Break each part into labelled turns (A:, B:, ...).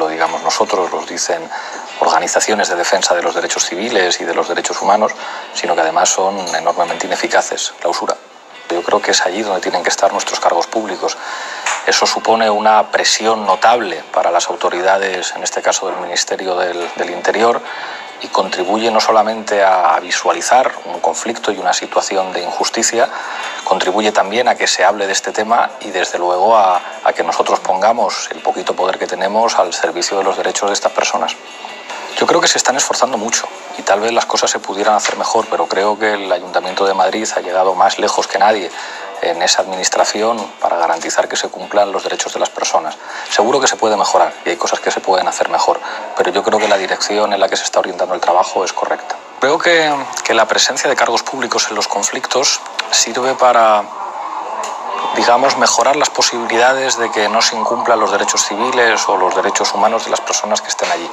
A: lo digamos nosotros, los dicen organizaciones de defensa de los derechos civiles y de los derechos humanos, sino que además son enormemente ineficaces. La usura. Yo creo que es allí donde tienen que estar nuestros cargos públicos. Eso supone una presión notable para las autoridades, en este caso del Ministerio del Interior, y contribuye no solamente a visualizar un conflicto y una situación de injusticia, contribuye también a que se hable de este tema y desde luego a que nosotros pongamos el poquito poder que tenemos al servicio de los derechos de estas personas. Yo creo que se están esforzando mucho y tal vez las cosas se pudieran hacer mejor, pero creo que el Ayuntamiento de Madrid ha llegado más lejos que nadie en esa administración para garantizar que se cumplan los derechos de las personas. Seguro que se puede mejorar y hay cosas que se pueden hacer mejor, pero yo creo que la dirección en la que se está orientando el trabajo es correcta. Creo que la presencia de cargos públicos en los conflictos sirve para, digamos, mejorar las posibilidades de que no se incumplan los derechos civiles o los derechos humanos de las personas que estén allí.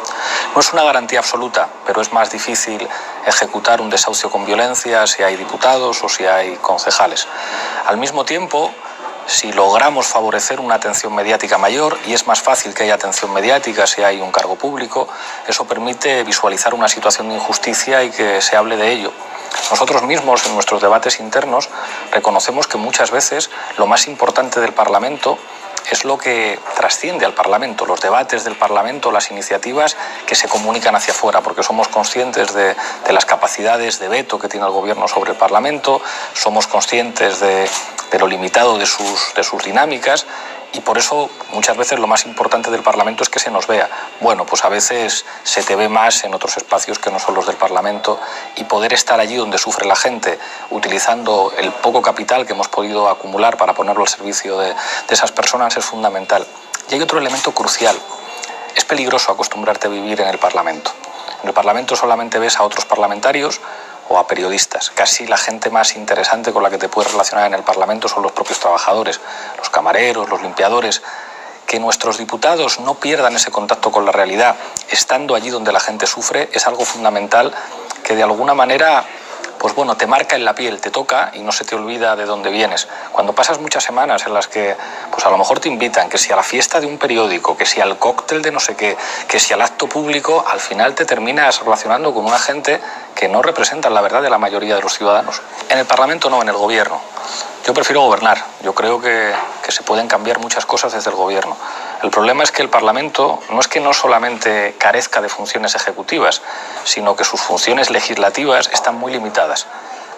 A: No es una garantía absoluta, pero es más difícil ejecutar un desahucio con violencia si hay diputados o si hay concejales. Al mismo tiempo, si logramos favorecer una atención mediática mayor, y es más fácil que haya atención mediática si hay un cargo público, eso permite visualizar una situación de injusticia y que se hable de ello. Nosotros mismos, en nuestros debates internos, reconocemos que muchas veces lo más importante del Parlamento es lo que trasciende al Parlamento, los debates del Parlamento, las iniciativas que se comunican hacia afuera, porque somos conscientes de las capacidades de veto que tiene el Gobierno sobre el Parlamento, somos conscientes de lo limitado de sus dinámicas, y por eso muchas veces lo más importante del Parlamento es que se nos vea. Bueno, pues a veces se te ve más en otros espacios que no son los del Parlamento, y poder estar allí donde sufre la gente, utilizando el poco capital que hemos podido acumular para ponerlo al servicio de esas personas, es fundamental. Y hay otro elemento crucial. Es peligroso acostumbrarte a vivir en el Parlamento. En el Parlamento solamente ves a otros parlamentarios o a periodistas. Casi la gente más interesante con la que te puedes relacionar en el Parlamento son los propios trabajadores, los camareros, los limpiadores. Que nuestros diputados no pierdan ese contacto con la realidad, estando allí donde la gente sufre, es algo fundamental que de alguna manera, pues bueno, te marca en la piel, te toca y no se te olvida de dónde vienes. Cuando pasas muchas semanas en las que pues a lo mejor te invitan, que si a la fiesta de un periódico, que si al cóctel de no sé qué, que si al acto público, al final te terminas relacionando con una gente que no representa la verdad de la mayoría de los ciudadanos. En el Parlamento no, en el Gobierno. Yo prefiero gobernar. Yo creo que se pueden cambiar muchas cosas desde el Gobierno. El problema es que el Parlamento no es que no solamente carezca de funciones ejecutivas, sino que sus funciones legislativas están muy limitadas.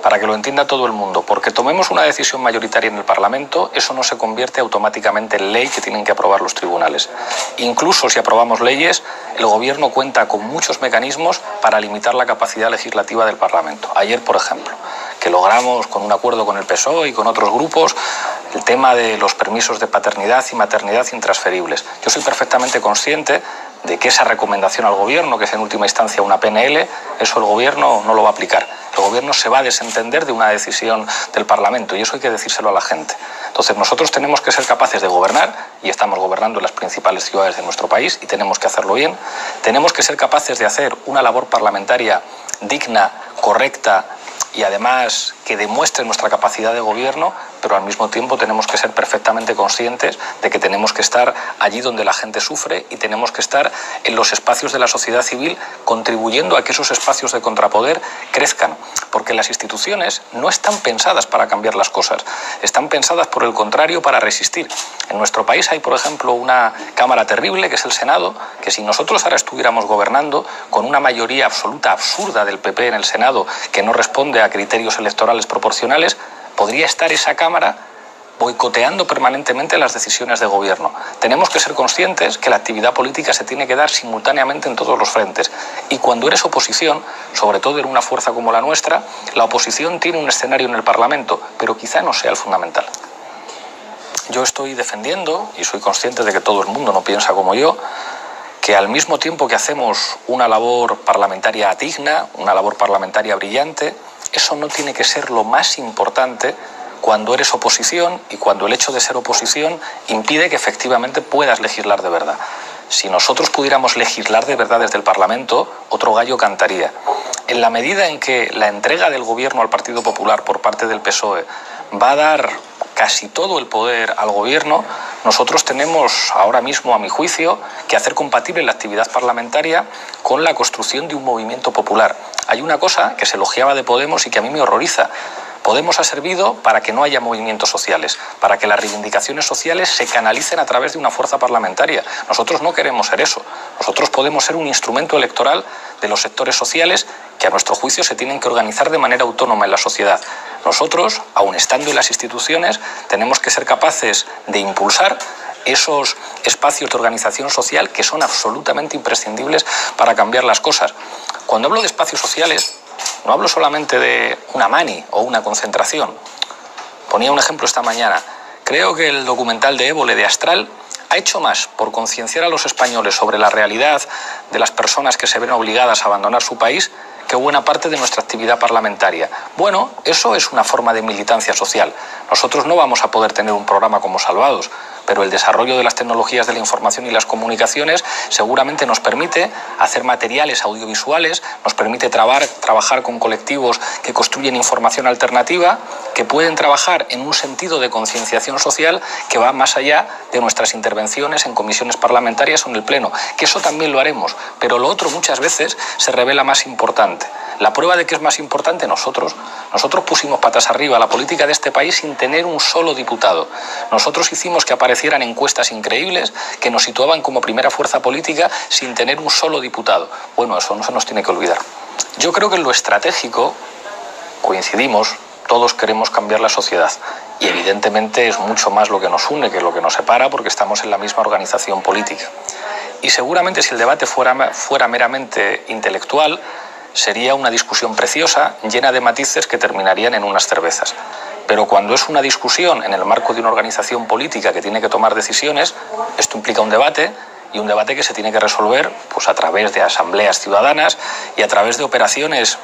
A: Para que lo entienda todo el mundo, porque tomemos una decisión mayoritaria en el Parlamento, eso no se convierte automáticamente en ley que tienen que aprobar los tribunales. Incluso si aprobamos leyes, el Gobierno cuenta con muchos mecanismos para limitar la capacidad legislativa del Parlamento. Ayer, por ejemplo, que logramos con un acuerdo con el PSOE y con otros grupos el tema de los permisos de paternidad y maternidad intransferibles. Yo soy perfectamente consciente de que esa recomendación al Gobierno, que es en última instancia una PNL, eso el Gobierno no lo va a aplicar. El Gobierno se va a desentender de una decisión del Parlamento y eso hay que decírselo a la gente. Entonces nosotros tenemos que ser capaces de gobernar, y estamos gobernando en las principales ciudades de nuestro país y tenemos que hacerlo bien. Tenemos que ser capaces de hacer una labor parlamentaria digna, correcta y además que demuestre nuestra capacidad de gobierno, pero al mismo tiempo tenemos que ser perfectamente conscientes de que tenemos que estar allí donde la gente sufre y tenemos que estar en los espacios de la sociedad civil contribuyendo a que esos espacios de contrapoder crezcan, porque las instituciones no están pensadas para cambiar las cosas, están pensadas por el contrario para resistir. En nuestro país hay, por ejemplo, una Cámara terrible que es el Senado, que si nosotros ahora estuviéramos gobernando con una mayoría absoluta absurda del PP en el Senado que no responde a criterios electorales proporcionales, podría estar esa Cámara boicoteando permanentemente las decisiones de gobierno. Tenemos que ser conscientes que la actividad política se tiene que dar simultáneamente en todos los frentes. Y cuando eres oposición, sobre todo en una fuerza como la nuestra, la oposición tiene un escenario en el Parlamento, pero quizá no sea el fundamental. Yo estoy defendiendo, y soy consciente de que todo el mundo no piensa como yo, que al mismo tiempo que hacemos una labor parlamentaria digna, una labor parlamentaria brillante, eso no tiene que ser lo más importante cuando eres oposición y cuando el hecho de ser oposición impide que efectivamente puedas legislar de verdad. Si nosotros pudiéramos legislar de verdad desde el Parlamento, otro gallo cantaría. En la medida en que la entrega del gobierno al Partido Popular por parte del PSOE va a dar casi todo el poder al gobierno, nosotros tenemos ahora mismo, a mi juicio, que hacer compatible la actividad parlamentaria con la construcción de un movimiento popular. Hay una cosa que se elogiaba de Podemos y que a mí me horroriza. Podemos ha servido para que no haya movimientos sociales, para que las reivindicaciones sociales se canalicen a través de una fuerza parlamentaria. Nosotros no queremos ser eso. Nosotros podemos ser un instrumento electoral de los sectores sociales que a nuestro juicio se tienen que organizar de manera autónoma en la sociedad. Nosotros, aun estando en las instituciones, tenemos que ser capaces de impulsar esos espacios de organización social que son absolutamente imprescindibles para cambiar las cosas. Cuando hablo de espacios sociales, no hablo solamente de una mani o una concentración. Ponía un ejemplo esta mañana. Creo que el documental de Évole, de Astral, ha hecho más por concienciar a los españoles sobre la realidad de las personas que se ven obligadas a abandonar su país que buena parte de nuestra actividad parlamentaria. Bueno, eso es una forma de militancia social. Nosotros no vamos a poder tener un programa como Salvados, pero el desarrollo de las tecnologías de la información y las comunicaciones seguramente nos permite hacer materiales audiovisuales, nos permite trabajar con colectivos que construyen información alternativa, que pueden trabajar en un sentido de concienciación social que va más allá de nuestras intervenciones en comisiones parlamentarias o en el Pleno, que eso también lo haremos, pero lo otro muchas veces se revela más importante. La prueba de que es más importante, nosotros pusimos patas arriba la política de este país sin tener un solo diputado. Nosotros hicimos que aparecieran encuestas increíbles que nos situaban como primera fuerza política sin tener un solo diputado. Bueno, eso no se nos tiene que olvidar. Yo creo que en lo estratégico coincidimos, todos queremos cambiar la sociedad y evidentemente es mucho más lo que nos une que lo que nos separa porque estamos en la misma organización política. Y seguramente si el debate fuera meramente intelectual, sería una discusión preciosa, llena de matices que terminarían en unas cervezas. Pero cuando es una discusión en el marco de una organización política que tiene que tomar decisiones, esto implica un debate y un debate que se tiene que resolver pues, a través de asambleas ciudadanas y a través de operaciones,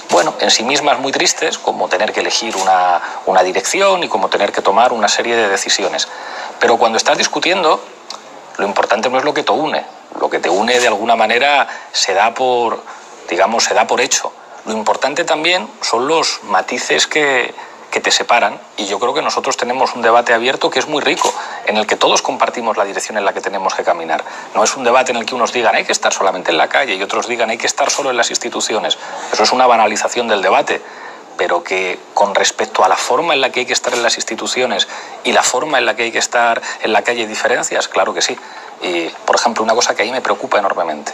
A: bueno, en sí mismas muy tristes, como tener que elegir una dirección y como tener que tomar una serie de decisiones. Pero cuando estás discutiendo, lo importante no es lo que te une. Lo que te une de alguna manera se da por hecho. Lo importante también son los matices que te separan y yo creo que nosotros tenemos un debate abierto que es muy rico, en el que todos compartimos la dirección en la que tenemos que caminar. No es un debate en el que unos digan hay que estar solamente en la calle y otros digan hay que estar solo en las instituciones. Eso es una banalización del debate, pero que con respecto a la forma en la que hay que estar en las instituciones y la forma en la que hay que estar en la calle hay diferencias, claro que sí. Y, por ejemplo, una cosa que a mí me preocupa enormemente.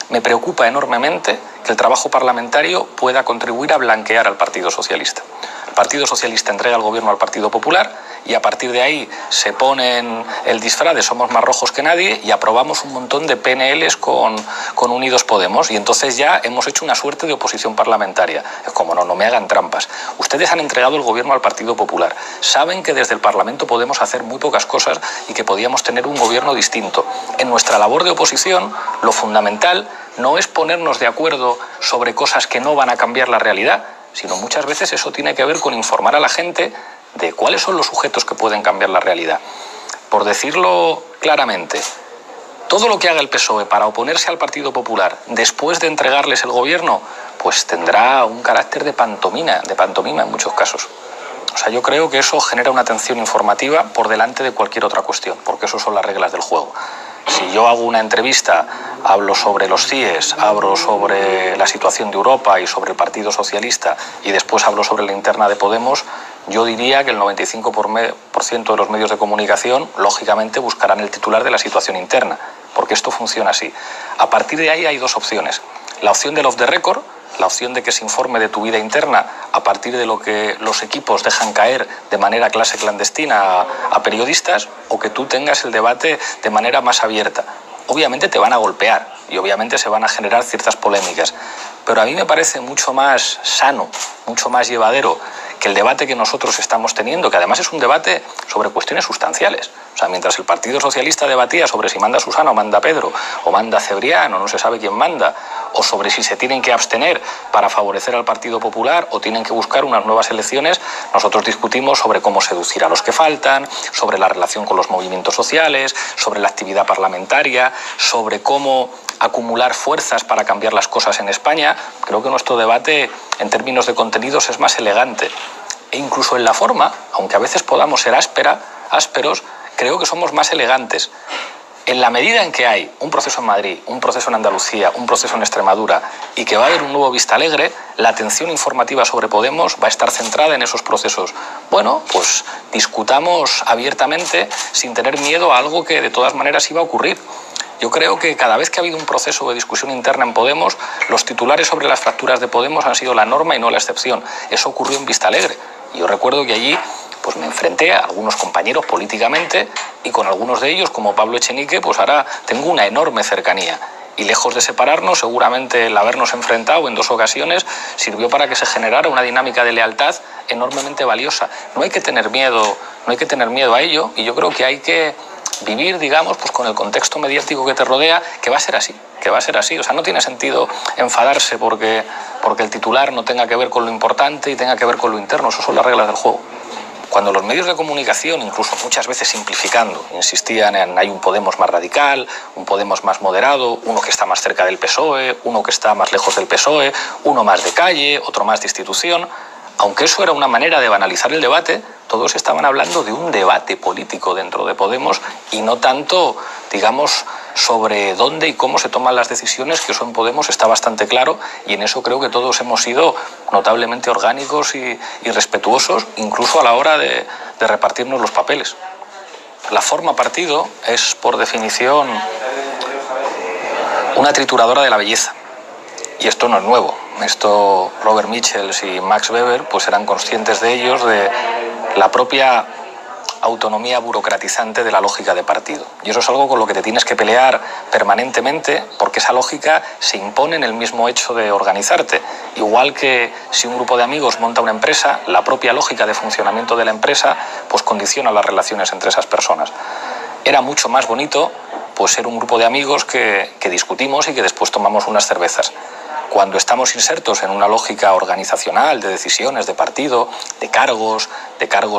A: Me preocupa enormemente que el trabajo parlamentario pueda contribuir a blanquear al Partido Socialista. El Partido Socialista entrega el gobierno al Partido Popular y a partir de ahí se ponen el disfraz de somos más rojos que nadie y aprobamos un montón de PNLs con Unidos Podemos y entonces ya hemos hecho una suerte de oposición parlamentaria. Es como no me hagan trampas. Ustedes han entregado el gobierno al Partido Popular. Saben que desde el Parlamento podemos hacer muy pocas cosas y que podíamos tener un gobierno distinto. En nuestra labor de oposición, lo fundamental no es ponernos de acuerdo sobre cosas que no van a cambiar la realidad, sino muchas veces eso tiene que ver con informar a la gente de cuáles son los sujetos que pueden cambiar la realidad. Por decirlo claramente, todo lo que haga el PSOE para oponerse al Partido Popular después de entregarles el gobierno, pues tendrá un carácter de pantomima en muchos casos. O sea, yo creo que eso genera una tensión informativa por delante de cualquier otra cuestión, porque eso son las reglas del juego. Si yo hago una entrevista, hablo sobre los CIES, hablo sobre la situación de Europa y sobre el Partido Socialista y después hablo sobre la interna de Podemos, yo diría que el 95% de los medios de comunicación, lógicamente, buscarán el titular de la situación interna, porque esto funciona así. A partir de ahí hay dos opciones. La opción del off the record, la opción de que se informe de tu vida interna a partir de lo que los equipos dejan caer de manera clase clandestina a periodistas, o que tú tengas el debate de manera más abierta. Obviamente te van a golpear y obviamente se van a generar ciertas polémicas, pero a mí me parece mucho más sano, mucho más llevadero que el debate que nosotros estamos teniendo, que además es un debate sobre cuestiones sustanciales. O sea, mientras el Partido Socialista debatía sobre si manda Susana o manda Pedro, o manda Cebrián, o no se sabe quién manda, o sobre si se tienen que abstener para favorecer al Partido Popular o tienen que buscar unas nuevas elecciones, nosotros discutimos sobre cómo seducir a los que faltan, sobre la relación con los movimientos sociales, sobre la actividad parlamentaria, sobre cómo acumular fuerzas para cambiar las cosas en España. Creo que nuestro debate, en términos de contenidos, es más elegante. E incluso en la forma, aunque a veces podamos ser ásperos, creo que somos más elegantes. En la medida en que hay un proceso en Madrid, un proceso en Andalucía, un proceso en Extremadura y que va a haber un nuevo Vistalegre, la atención informativa sobre Podemos va a estar centrada en esos procesos. Bueno, pues discutamos abiertamente sin tener miedo a algo que de todas maneras iba a ocurrir. Yo creo que cada vez que ha habido un proceso de discusión interna en Podemos, los titulares sobre las fracturas de Podemos han sido la norma y no la excepción. Eso ocurrió en Vistalegre. Yo recuerdo que allí pues me enfrenté a algunos compañeros políticamente y con algunos de ellos, como Pablo Echenique, pues ahora tengo una enorme cercanía. Y lejos de separarnos, seguramente el habernos enfrentado en 2 ocasiones sirvió para que se generara una dinámica de lealtad enormemente valiosa. No hay que tener miedo a ello, y yo creo que hay que vivir, digamos, pues con el contexto mediático que te rodea, que va a ser así. O sea, no tiene sentido enfadarse porque el titular no tenga que ver con lo importante y tenga que ver con lo interno. Esas son las reglas del juego. Cuando los medios de comunicación, incluso muchas veces simplificando, insistían en hay un Podemos más radical, un Podemos más moderado, uno que está más cerca del PSOE, uno que está más lejos del PSOE, uno más de calle, otro más de institución, aunque eso era una manera de banalizar el debate, todos estaban hablando de un debate político dentro de Podemos y no tanto, digamos, sobre dónde y cómo se toman las decisiones, que eso en Podemos está bastante claro, y en eso creo que todos hemos sido notablemente orgánicos y respetuosos, incluso a la hora de repartirnos los papeles. La forma partido es, por definición, una trituradora de la belleza. Y esto no es nuevo. Esto Robert Michels y Max Weber pues eran conscientes de ellos, de la propia autonomía burocratizante de la lógica de partido. Y eso es algo con lo que te tienes que pelear permanentemente, porque esa lógica se impone en el mismo hecho de organizarte. Igual que si un grupo de amigos monta una empresa, la propia lógica de funcionamiento de la empresa pues condiciona las relaciones entre esas personas. Era mucho más bonito pues ser un grupo de amigos que discutimos y que después tomamos unas cervezas. Cuando estamos insertos en una lógica organizacional, de decisiones, de partido, de cargos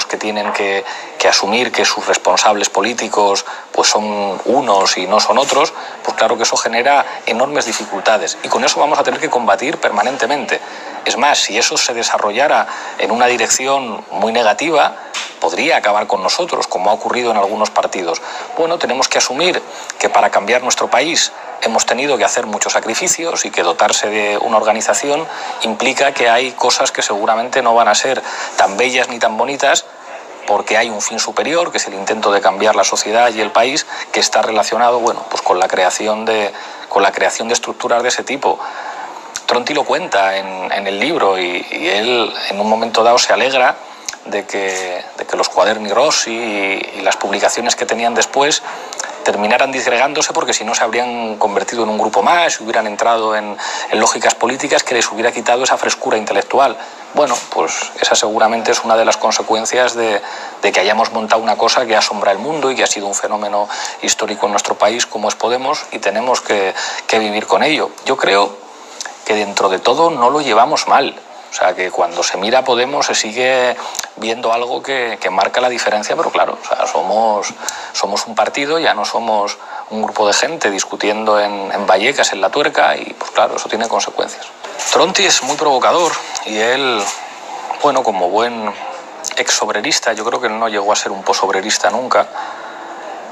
A: que tienen que asumir que sus responsables políticos pues son unos y no son otros, pues claro que eso genera enormes dificultades. Y con eso vamos a tener que combatir permanentemente. Es más, si eso se desarrollara en una dirección muy negativa, podría acabar con nosotros, como ha ocurrido en algunos partidos. Bueno, tenemos que asumir que para cambiar nuestro país hemos tenido que hacer muchos sacrificios y que dotarse de una organización implica que hay cosas que seguramente no van a ser tan bellas ni tan bonitas, porque hay un fin superior, que es el intento de cambiar la sociedad y el país, que está relacionado, bueno, pues con la creación de estructuras de ese tipo. Tronti lo cuenta en el libro y él en un momento dado se alegra de que los Quaderni Rossi y las publicaciones que tenían después terminaran disgregándose, porque si no se habrían convertido en un grupo más y hubieran entrado en lógicas políticas que les hubiera quitado esa frescura intelectual. Bueno, pues esa seguramente es una de las consecuencias de que hayamos montado una cosa que asombra el mundo y que ha sido un fenómeno histórico en nuestro país como es Podemos, y tenemos que vivir con ello. Yo creo que dentro de todo no lo llevamos mal. O sea, que cuando se mira a Podemos se sigue viendo algo que marca la diferencia, pero claro, o sea, somos un partido, ya no somos un grupo de gente discutiendo en Vallecas, en La Tuerca, y pues claro, eso tiene consecuencias. Tronti es muy provocador y él, bueno, como buen exobrerista, yo creo que él no llegó a ser un posobrerista nunca.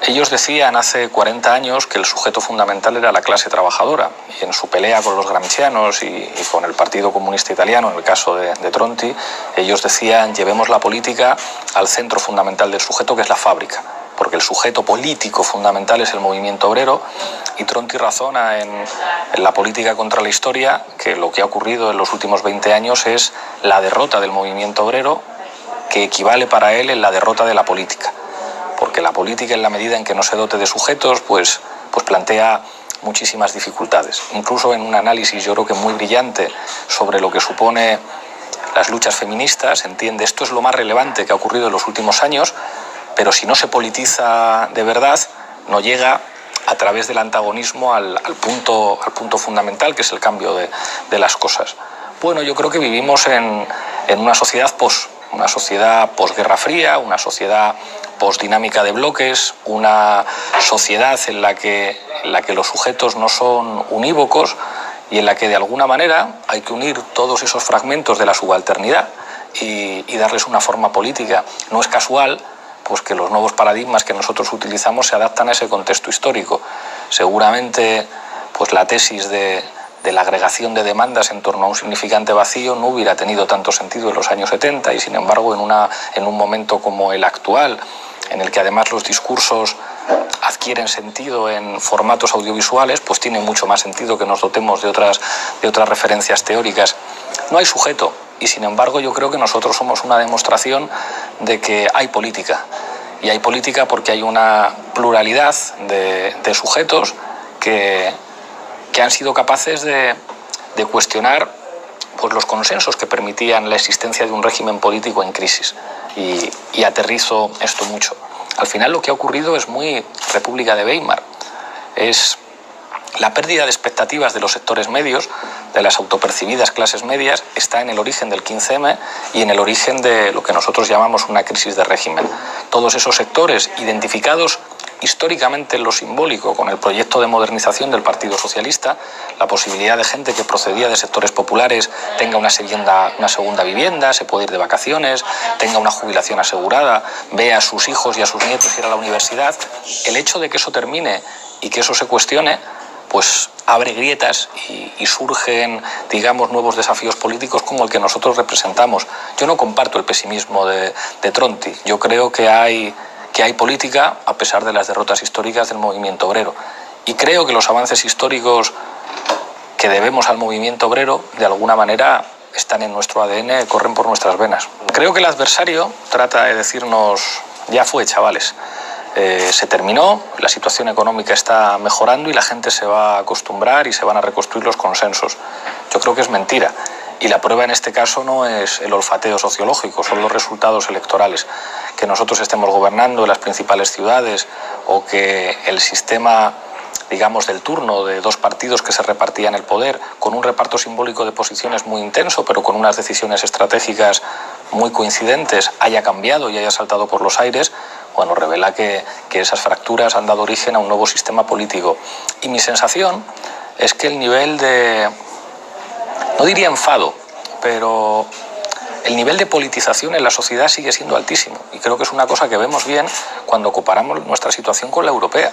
A: Ellos decían hace 40 años que el sujeto fundamental era la clase trabajadora, y en su pelea con los gramscianos y con el Partido Comunista Italiano, en el caso de Tronti, ellos decían: llevemos la política al centro fundamental del sujeto, que es la fábrica, porque el sujeto político fundamental es el movimiento obrero. Y Tronti razona en La política contra la historia que lo que ha ocurrido en los últimos 20 años es la derrota del movimiento obrero, que equivale para él en la derrota de la política. Porque la política, en la medida en que no se dote de sujetos, pues plantea muchísimas dificultades. Incluso en un análisis, yo creo que muy brillante, sobre lo que supone las luchas feministas, entiende: esto es lo más relevante que ha ocurrido en los últimos años, pero si no se politiza de verdad, no llega a través del antagonismo al punto fundamental, que es el cambio de las cosas. Bueno, yo creo que vivimos en una sociedad posguerra fría, una sociedad posdinámica de bloques, una sociedad en la que los sujetos no son unívocos y en la que de alguna manera hay que unir todos esos fragmentos de la subalternidad. y darles una forma política. No es casual pues que los nuevos paradigmas que nosotros utilizamos se adaptan a ese contexto histórico. Seguramente pues la tesis de la agregación de demandas en torno a un significante vacío no hubiera tenido tanto sentido en los años 70 y sin embargo en un momento como el actual, en el que además los discursos adquieren sentido en formatos audiovisuales, pues tiene mucho más sentido que nos dotemos de otras referencias teóricas. No hay sujeto y sin embargo yo creo que nosotros somos una demostración de que hay política. Y hay política porque hay una pluralidad de sujetos que han sido capaces de cuestionar pues, los consensos que permitían la existencia de un régimen político en crisis. Y aterrizo esto mucho. Al final lo que ha ocurrido es muy República de Weimar. Es la pérdida de expectativas de los sectores medios, de las autopercibidas clases medias, está en el origen del 15M y en el origen de lo que nosotros llamamos una crisis de régimen. Todos esos sectores identificados históricamente en lo simbólico con el proyecto de modernización del Partido Socialista, la posibilidad de gente que procedía de sectores populares tenga una segunda vivienda, se puede ir de vacaciones, tenga una jubilación asegurada, vea a sus hijos y a sus nietos ir a la universidad. El hecho de que eso termine y que eso se cuestione, pues abre grietas y surgen, digamos, nuevos desafíos políticos como el que nosotros representamos. Yo no comparto el pesimismo de Tronti. Yo creo que hay política a pesar de las derrotas históricas del movimiento obrero. Y creo que los avances históricos que debemos al movimiento obrero, de alguna manera, están en nuestro ADN, corren por nuestras venas. Creo que el adversario trata de decirnos, ya fue, chavales. Se terminó, la situación económica está mejorando y la gente se va a acostumbrar y se van a reconstruir los consensos. Yo creo que es mentira. Y la prueba en este caso no es el olfateo sociológico, son los resultados electorales. Que nosotros estemos gobernando en las principales ciudades o que el sistema, digamos, del turno de dos partidos que se repartían el poder con un reparto simbólico de posiciones muy intenso, pero con unas decisiones estratégicas muy coincidentes, haya cambiado y haya saltado por los aires, bueno, revela que esas fracturas han dado origen a un nuevo sistema político. Y mi sensación es que el nivel de, no diría enfado, pero el nivel de politización en la sociedad sigue siendo altísimo. Y creo que es una cosa que vemos bien cuando comparamos nuestra situación con la europea.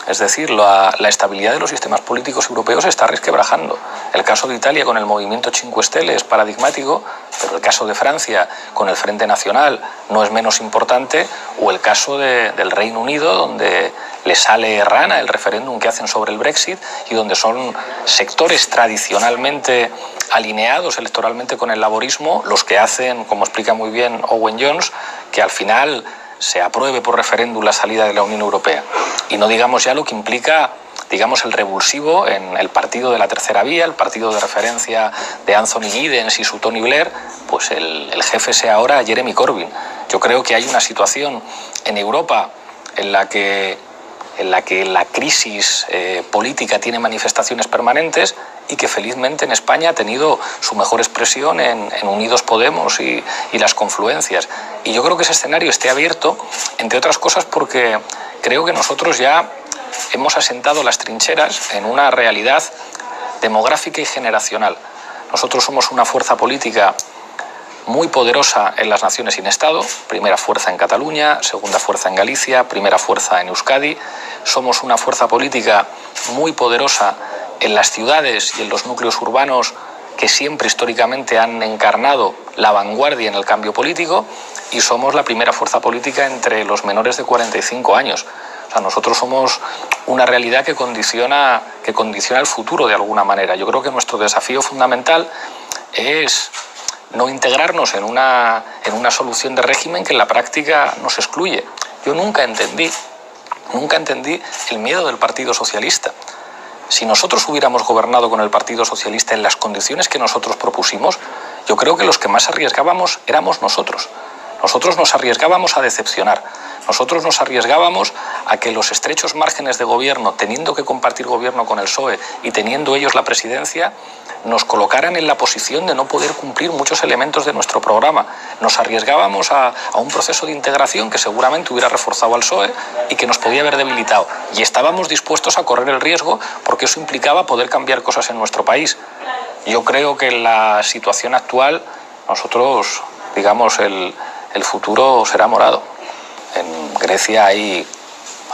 A: Es decir, la estabilidad de los sistemas políticos europeos se está resquebrajando. El caso de Italia con el movimiento Cinque Stelle es paradigmático, pero el caso de Francia con el Frente Nacional no es menos importante, o el caso del Reino Unido, donde le sale rana el referéndum que hacen sobre el Brexit y donde son sectores tradicionalmente alineados electoralmente con el laborismo los que hacen, como explica muy bien Owen Jones, que al final se apruebe por referéndum la salida de la Unión Europea. Y no digamos ya lo que implica, digamos, el revulsivo en el partido de la tercera vía, el partido de referencia de Anthony Giddens y su Tony Blair, pues el jefe sea ahora Jeremy Corbyn. Yo creo que hay una situación en Europa en la que la crisis política tiene manifestaciones permanentes y que felizmente en España ha tenido su mejor expresión en Unidos Podemos y las confluencias. Y yo creo que ese escenario esté abierto, entre otras cosas porque creo que nosotros ya hemos asentado las trincheras en una realidad demográfica y generacional. Nosotros somos una fuerza política muy poderosa en las naciones sin Estado, primera fuerza en Cataluña, segunda fuerza en Galicia, primera fuerza en Euskadi. Somos una fuerza política muy poderosa en las ciudades y en los núcleos urbanos que siempre históricamente han encarnado la vanguardia en el cambio político, y somos la primera fuerza política entre los menores de 45 años. O sea, nosotros somos una realidad que condiciona el futuro de alguna manera. Yo creo que nuestro desafío fundamental es no integrarnos en una solución de régimen que en la práctica nos excluye. Yo nunca entendí el miedo del Partido Socialista. Si nosotros hubiéramos gobernado con el Partido Socialista en las condiciones que nosotros propusimos, yo creo que los que más arriesgábamos éramos nosotros. Nosotros nos arriesgábamos a decepcionar. Nosotros nos arriesgábamos a que los estrechos márgenes de gobierno, teniendo que compartir gobierno con el PSOE y teniendo ellos la presidencia, nos colocaran en la posición de no poder cumplir muchos elementos de nuestro programa. Nos arriesgábamos a un proceso de integración que seguramente hubiera reforzado al PSOE y que nos podía haber debilitado. Y estábamos dispuestos a correr el riesgo porque eso implicaba poder cambiar cosas en nuestro país. Yo creo que en la situación actual nosotros digamos, el futuro será morado. En Grecia hay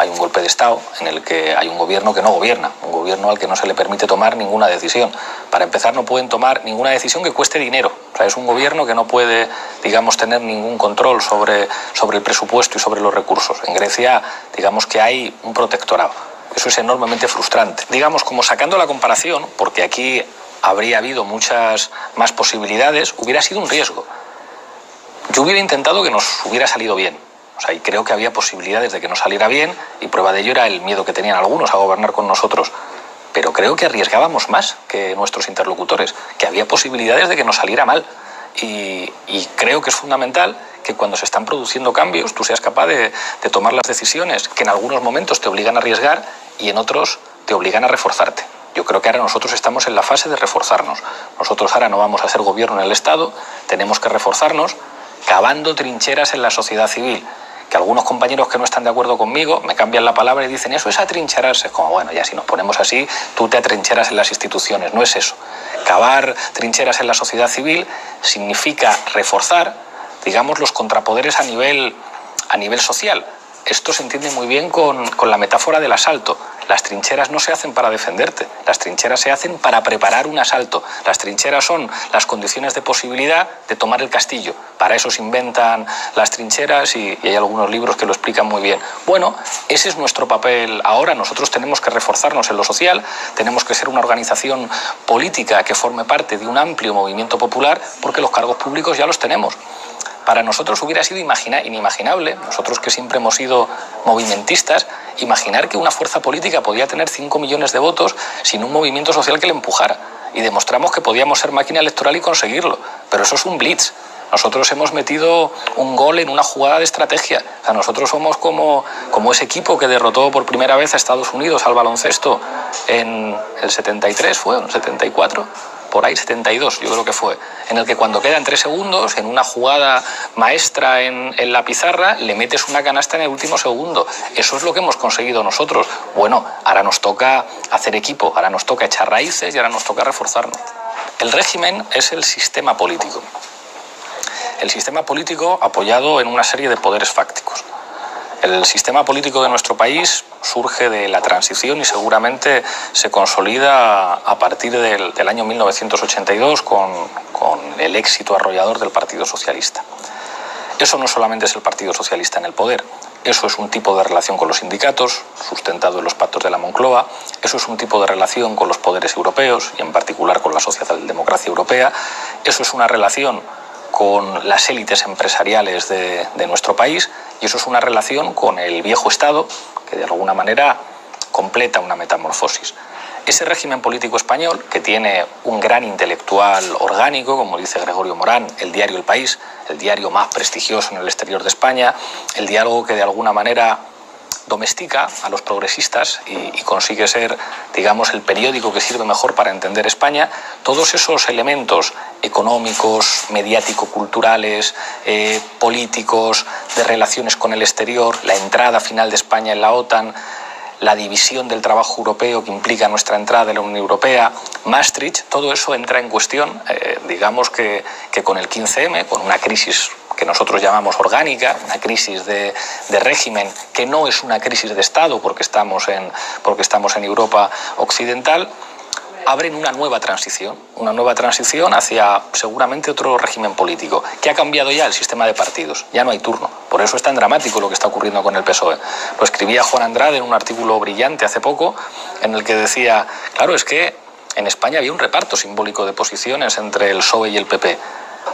A: un golpe de Estado en el que hay un gobierno que no gobierna, un gobierno al que no se le permite tomar ninguna decisión. Para empezar, no pueden tomar ninguna decisión que cueste dinero. O sea, es un gobierno que no puede, digamos, tener ningún control sobre el presupuesto y sobre los recursos. En Grecia, digamos que hay un protectorado. Eso es enormemente frustrante. Digamos, como sacando la comparación, porque aquí habría habido muchas más posibilidades, hubiera sido un riesgo. Yo hubiera intentado que nos hubiera salido bien. O sea, y creo que había posibilidades de que no saliera bien, y prueba de ello era el miedo que tenían algunos a gobernar con nosotros. Pero creo que arriesgábamos más que nuestros interlocutores, que había posibilidades de que nos saliera mal. Y creo que es fundamental que cuando se están produciendo cambios tú seas capaz de tomar las decisiones que en algunos momentos te obligan a arriesgar y en otros te obligan a reforzarte. Yo creo que ahora nosotros estamos en la fase de reforzarnos. Nosotros ahora no vamos a ser gobierno en el Estado, tenemos que reforzarnos cavando trincheras en la sociedad civil. Que algunos compañeros que no están de acuerdo conmigo me cambian la palabra y dicen eso es atrincherarse. Como bueno, ya si nos ponemos así, tú te atrincheras en las instituciones. No es eso. Cavar trincheras en la sociedad civil significa reforzar, digamos, los contrapoderes a nivel social. Esto se entiende muy bien con la metáfora del asalto. Las trincheras no se hacen para defenderte, las trincheras se hacen para preparar un asalto. Las trincheras son las condiciones de posibilidad de tomar el castillo. Para eso se inventan las trincheras y hay algunos libros que lo explican muy bien. Bueno, ese es nuestro papel ahora. Nosotros tenemos que reforzarnos en lo social, tenemos que ser una organización política que forme parte de un amplio movimiento popular, porque los cargos públicos ya los tenemos. Para nosotros hubiera sido inimaginable, nosotros que siempre hemos sido movimentistas, imaginar que una fuerza política podía tener 5 millones de votos sin un movimiento social que le empujara. Y demostramos que podíamos ser máquina electoral y conseguirlo. Pero eso es un blitz. Nosotros hemos metido un gol en una jugada de estrategia. O sea, nosotros somos como ese equipo que derrotó por primera vez a Estados Unidos al baloncesto en el 73, ¿fue? ¿En el 74? Por ahí 72, yo creo que fue, en el que cuando quedan 3 segundos, en una jugada maestra en la pizarra, le metes una canasta en el último segundo. Eso es lo que hemos conseguido nosotros. Bueno, ahora nos toca hacer equipo, ahora nos toca echar raíces y ahora nos toca reforzarnos. El régimen es el sistema político. El sistema político apoyado en una serie de poderes fácticos. El sistema político de nuestro país surge de la transición y seguramente se consolida a partir del año 1982 con el éxito arrollador del Partido Socialista. Eso no solamente es el Partido Socialista en el poder, eso es un tipo de relación con los sindicatos, sustentado en los pactos de la Moncloa, eso es un tipo de relación con los poderes europeos y en particular con la socialdemocracia europea, eso es una relación con las élites empresariales de nuestro país y eso es una relación con el viejo Estado que de alguna manera completa una metamorfosis. Ese régimen político español, que tiene un gran intelectual orgánico, como dice Gregorio Morán, el diario El País, el diario más prestigioso en el exterior de España, el diálogo que de alguna manera domestica a los progresistas y consigue ser, digamos, el periódico que sirve mejor para entender España, todos esos elementos económicos, mediático-culturales, políticos, de relaciones con el exterior, la entrada final de España en la OTAN, la división del trabajo europeo que implica nuestra entrada en la Unión Europea, Maastricht, todo eso entra en cuestión, digamos que con el 15M, con una crisis que nosotros llamamos orgánica, una crisis de régimen que no es una crisis de Estado porque estamos en Europa occidental, abren una nueva transición hacia seguramente otro régimen político, que ha cambiado ya el sistema de partidos, ya no hay turno. Por eso es tan dramático lo que está ocurriendo con el PSOE. Lo escribía Juan Andrade en un artículo brillante hace poco, en el que decía, claro, es que en España había un reparto simbólico de posiciones entre el PSOE y el PP.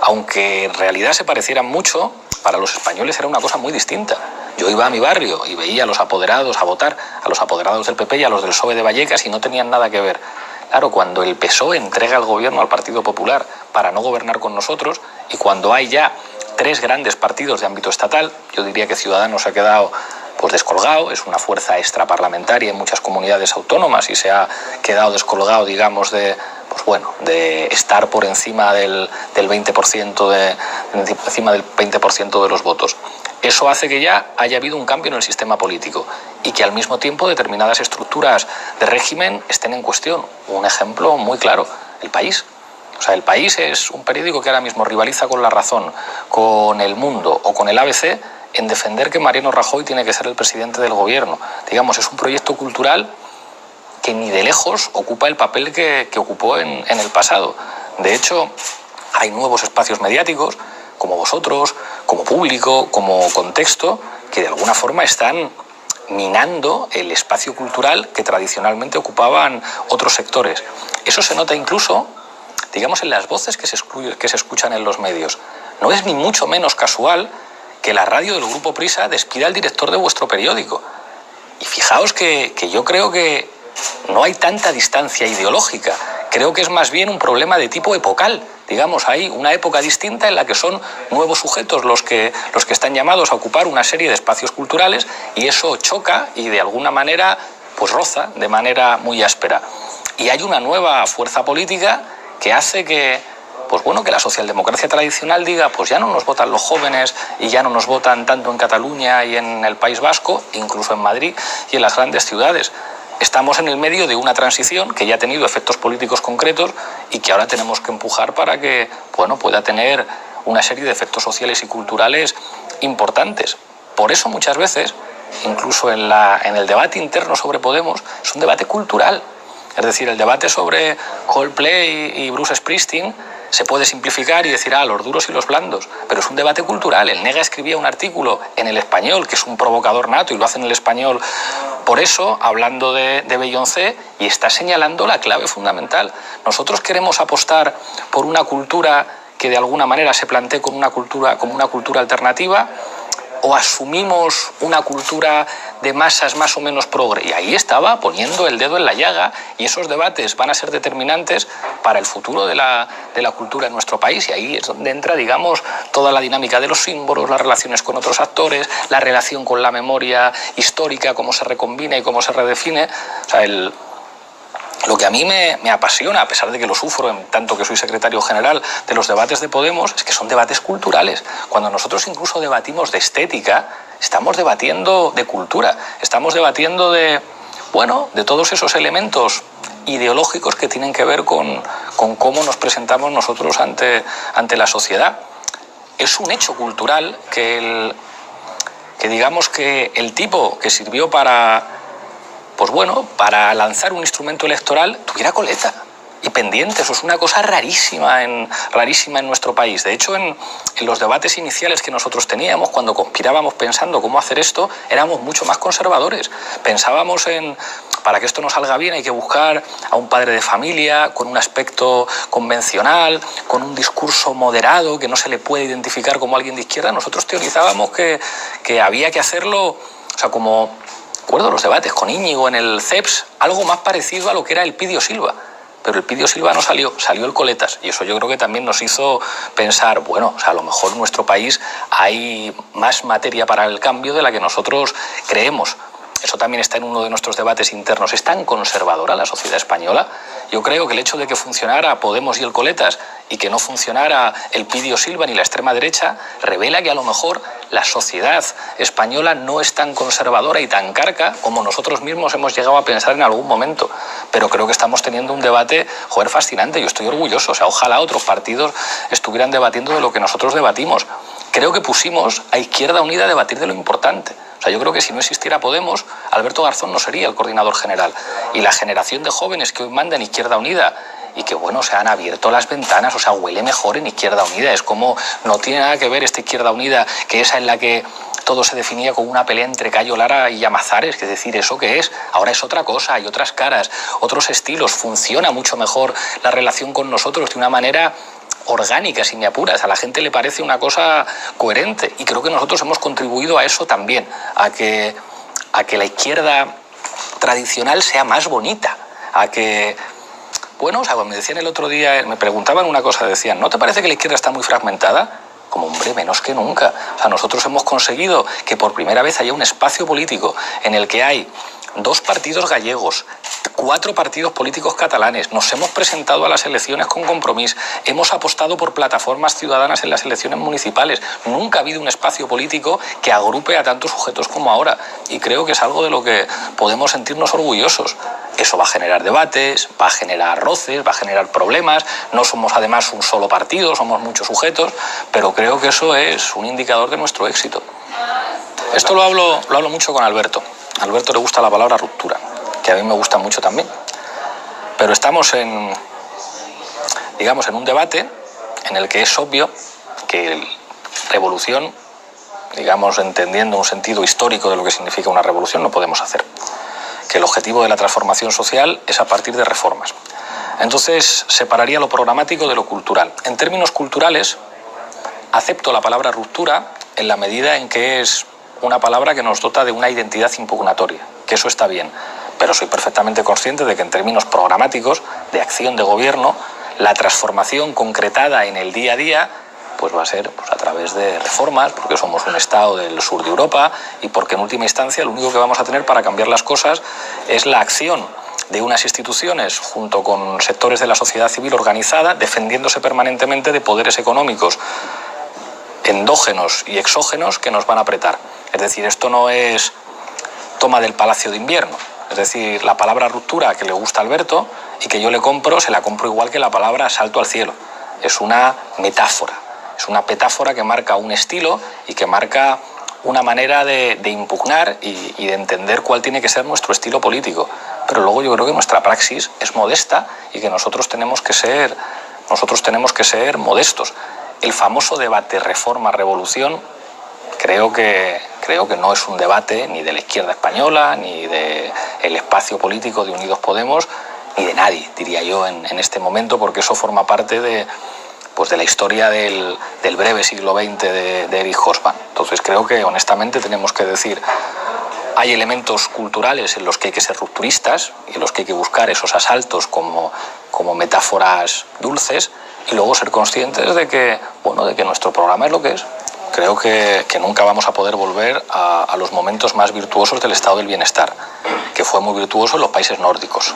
A: Aunque en realidad se parecieran mucho, para los españoles era una cosa muy distinta. Yo iba a mi barrio y veía a los apoderados a votar, a los apoderados del PP y a los del PSOE de Vallecas y no tenían nada que ver. Claro, cuando el PSOE entrega el gobierno al Partido Popular para no gobernar con nosotros y cuando hay ya 3 grandes partidos de ámbito estatal, yo diría que Ciudadanos ha quedado descolgado, es una fuerza extraparlamentaria en muchas comunidades autónomas y se ha quedado descolgado, digamos, de estar por encima del 20% de los votos. Eso hace que ya haya habido un cambio en el sistema político y que al mismo tiempo determinadas estructuras de régimen estén en cuestión. Un ejemplo muy claro, El País. O sea, El País es un periódico que ahora mismo rivaliza con La Razón, con El Mundo o con el ABC en defender que Mariano Rajoy tiene que ser el presidente del gobierno. Digamos, es un proyecto cultural que ni de lejos ocupa el papel que ocupó en el pasado. De hecho, hay nuevos espacios mediáticos, como vosotros, como público, como contexto, que de alguna forma están minando el espacio cultural que tradicionalmente ocupaban otros sectores. Eso se nota incluso, digamos, en las voces que se escuchan en los medios. No es ni mucho menos casual que la radio del Grupo Prisa despida al director de vuestro periódico. Y fijaos que yo creo que no hay tanta distancia ideológica. Creo que es más bien un problema de tipo epocal. Digamos, hay una época distinta en la que son nuevos sujetos los que están llamados a ocupar una serie de espacios culturales, y eso choca y de alguna manera pues roza de manera muy áspera. Y hay una nueva fuerza política que hace que, pues bueno, que la socialdemocracia tradicional diga, pues ya no nos votan los jóvenes y ya no nos votan tanto en Cataluña y en el País Vasco, incluso en Madrid y en las grandes ciudades. Estamos en el medio de una transición que ya ha tenido efectos políticos concretos y que ahora tenemos que empujar para que, bueno, pueda tener una serie de efectos sociales y culturales importantes. Por eso muchas veces, incluso en el debate interno sobre Podemos, es un debate cultural. Es decir, el debate sobre Coldplay y Bruce Springsteen se puede simplificar y decir, los duros y los blandos, pero es un debate cultural. El Nega escribía un artículo en El Español, que es un provocador nato y lo hace en El Español por eso, hablando de Beyoncé, y está señalando la clave fundamental. Nosotros queremos apostar por una cultura que de alguna manera se plantee como una cultura alternativa, o asumimos una cultura de masas más o menos progre. Y ahí estaba poniendo el dedo en la llaga, y esos debates van a ser determinantes para el futuro de la cultura en nuestro país, y ahí es donde entra, digamos, toda la dinámica de los símbolos, las relaciones con otros actores, la relación con la memoria histórica, cómo se recombina y cómo se redefine. O sea, lo que a mí me apasiona, a pesar de que lo sufro en tanto que soy secretario general de los debates de Podemos, es que son debates culturales. Cuando nosotros incluso debatimos de estética, estamos debatiendo de cultura, estamos debatiendo de todos esos elementos ideológicos que tienen que ver con cómo nos presentamos nosotros ante la sociedad. Es un hecho cultural que digamos que el tipo que sirvió para lanzar un instrumento electoral tuviera coleta y pendientes. Eso es una cosa rarísima en nuestro país. De hecho, en los debates iniciales que nosotros teníamos, cuando conspirábamos pensando cómo hacer esto, éramos mucho más conservadores. Pensábamos para que esto no salga bien hay que buscar a un padre de familia con un aspecto convencional, con un discurso moderado, que no se le puede identificar como alguien de izquierda. Nosotros teorizábamos que había que hacerlo, o sea, como recuerdo los debates con Íñigo en el CEPS, algo más parecido a lo que era el Pidio Silva. Pero el Pidio Silva no salió el Coletas, y eso yo creo que también nos hizo pensar, a lo mejor en nuestro país hay más materia para el cambio de la que nosotros creemos. Eso también está en uno de nuestros debates internos. ¿Es tan conservadora la sociedad española? Yo creo que el hecho de que funcionara Podemos y el Coletas y que no funcionara el Pidio Silva ni la extrema derecha revela que a lo mejor la sociedad española no es tan conservadora y tan carca como nosotros mismos hemos llegado a pensar en algún momento. Pero creo que estamos teniendo un debate, fascinante. Yo estoy orgulloso. Ojalá otros partidos estuvieran debatiendo de lo que nosotros debatimos. Creo que pusimos a Izquierda Unida a debatir de lo importante. Yo creo que si no existiera Podemos, Alberto Garzón no sería el coordinador general. Y la generación de jóvenes que hoy manda en Izquierda Unida y que, se han abierto las ventanas, huele mejor en Izquierda Unida. Es como, no tiene nada que ver esta Izquierda Unida, que esa en la que todo se definía como una pelea entre Cayo Lara y Llamazares, que es decir, ¿eso qué es? Ahora es otra cosa, hay otras caras, otros estilos, funciona mucho mejor la relación con nosotros de una manera orgánica, si me apuras. A la gente le parece una cosa coherente, y creo que nosotros hemos contribuido a eso también, a que la tradicional sea más bonita, a que, bueno, o sea, me decían el otro día, me preguntaban una cosa, decían, ¿no te parece que la izquierda está muy fragmentada? Como, hombre, menos que nunca. O sea, nosotros hemos conseguido que por primera vez haya un espacio político en el que hay 2 partidos gallegos, 4 partidos políticos catalanes, nos hemos presentado a las elecciones con Compromís, hemos apostado por plataformas ciudadanas en las elecciones municipales. Nunca ha habido un espacio político que agrupe a tantos sujetos como ahora, y creo que es algo de lo que podemos sentirnos orgullosos. Eso va a generar debates, va a generar roces, va a generar problemas. No somos además un solo partido, somos muchos sujetos, pero creo que eso es un indicador de nuestro éxito. Esto lo hablo mucho con Alberto. A Alberto le gusta la palabra ruptura, que a mí me gusta mucho también. Pero estamos en un debate en el que es obvio que revolución, entendiendo un sentido histórico de lo que significa una revolución, no podemos hacer. Que el objetivo de la transformación social es a partir de reformas. Entonces, separaría lo programático de lo cultural. En términos culturales, acepto la palabra ruptura en la medida en que es una palabra que nos dota de una identidad impugnatoria, que eso está bien, pero soy perfectamente consciente de que en términos programáticos, de acción de gobierno, la transformación concretada en el día a día pues va a ser a través de reformas, porque somos un Estado del sur de Europa y porque en última instancia lo único que vamos a tener para cambiar las cosas es la acción de unas instituciones junto con sectores de la sociedad civil organizada, defendiéndose permanentemente de poderes económicos endógenos y exógenos que nos van a apretar. Es decir, esto no es toma del Palacio de Invierno. Es decir, la palabra ruptura que le gusta a Alberto y que yo le compro, se la compro igual que la palabra salto al cielo. Es una metáfora. Es una metáfora que marca un estilo y que marca una manera de impugnar y de entender cuál tiene que ser nuestro estilo político. Pero luego yo creo que nuestra praxis es modesta y que nosotros tenemos que ser modestos. El famoso debate reforma-revolución creo que no es un debate ni de la izquierda española, ni del espacio político de Unidos Podemos, ni de nadie, diría yo, en este momento, porque eso forma parte de la historia del breve siglo XX de Erich Hobsbawm. Entonces creo que honestamente tenemos que decir, hay elementos culturales en los que hay que ser rupturistas y en los que hay que buscar esos asaltos como metáforas dulces, y luego ser conscientes de que nuestro programa es lo que es. Creo que nunca vamos a poder volver a los momentos más virtuosos del estado del bienestar, que fue muy virtuoso en los países nórdicos.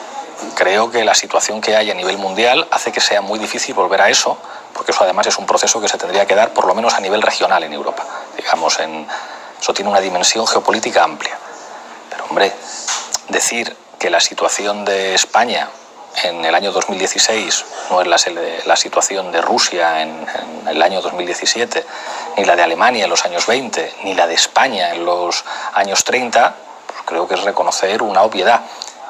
A: Creo que la situación que hay a nivel mundial hace que sea muy difícil volver a eso, porque eso además es un proceso que se tendría que dar por lo menos a nivel regional en Europa. Eso tiene una dimensión geopolítica amplia. Pero hombre, decir que la situación de España en el año 2016 no es la situación de Rusia en el año 2017, ni la de Alemania en los años 20, ni la de España en los años 30, pues creo que es reconocer una obviedad.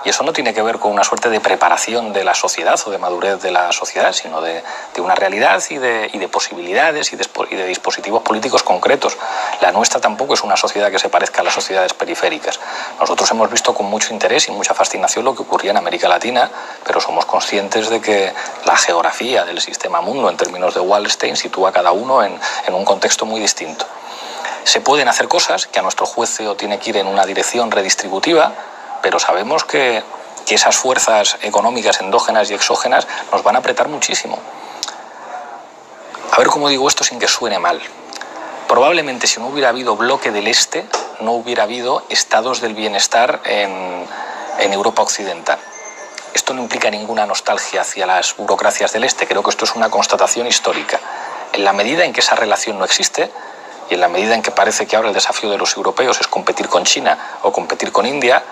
A: Y eso no tiene que ver con una suerte de preparación de la sociedad o de madurez de la sociedad, sino de una realidad y de posibilidades y de dispositivos políticos concretos. La nuestra tampoco es una sociedad que se parezca a las sociedades periféricas. Nosotros hemos visto con mucho interés y mucha fascinación lo que ocurría en América Latina, pero somos conscientes de que la geografía del sistema mundo en términos de Wallenstein sitúa a cada uno en un contexto muy distinto. Se pueden hacer cosas que a nuestro juicio tiene que ir en una dirección redistributiva, pero sabemos que esas fuerzas económicas endógenas y exógenas nos van a apretar muchísimo. A ver cómo digo esto sin que suene mal. Probablemente si no hubiera habido bloque del Este, no hubiera habido estados del bienestar en Europa occidental. Esto no implica ninguna nostalgia hacia las burocracias del Este, creo que esto es una constatación histórica. En la medida en que esa relación no existe, y en la medida en que parece que ahora el desafío de los europeos es competir con China o competir con India,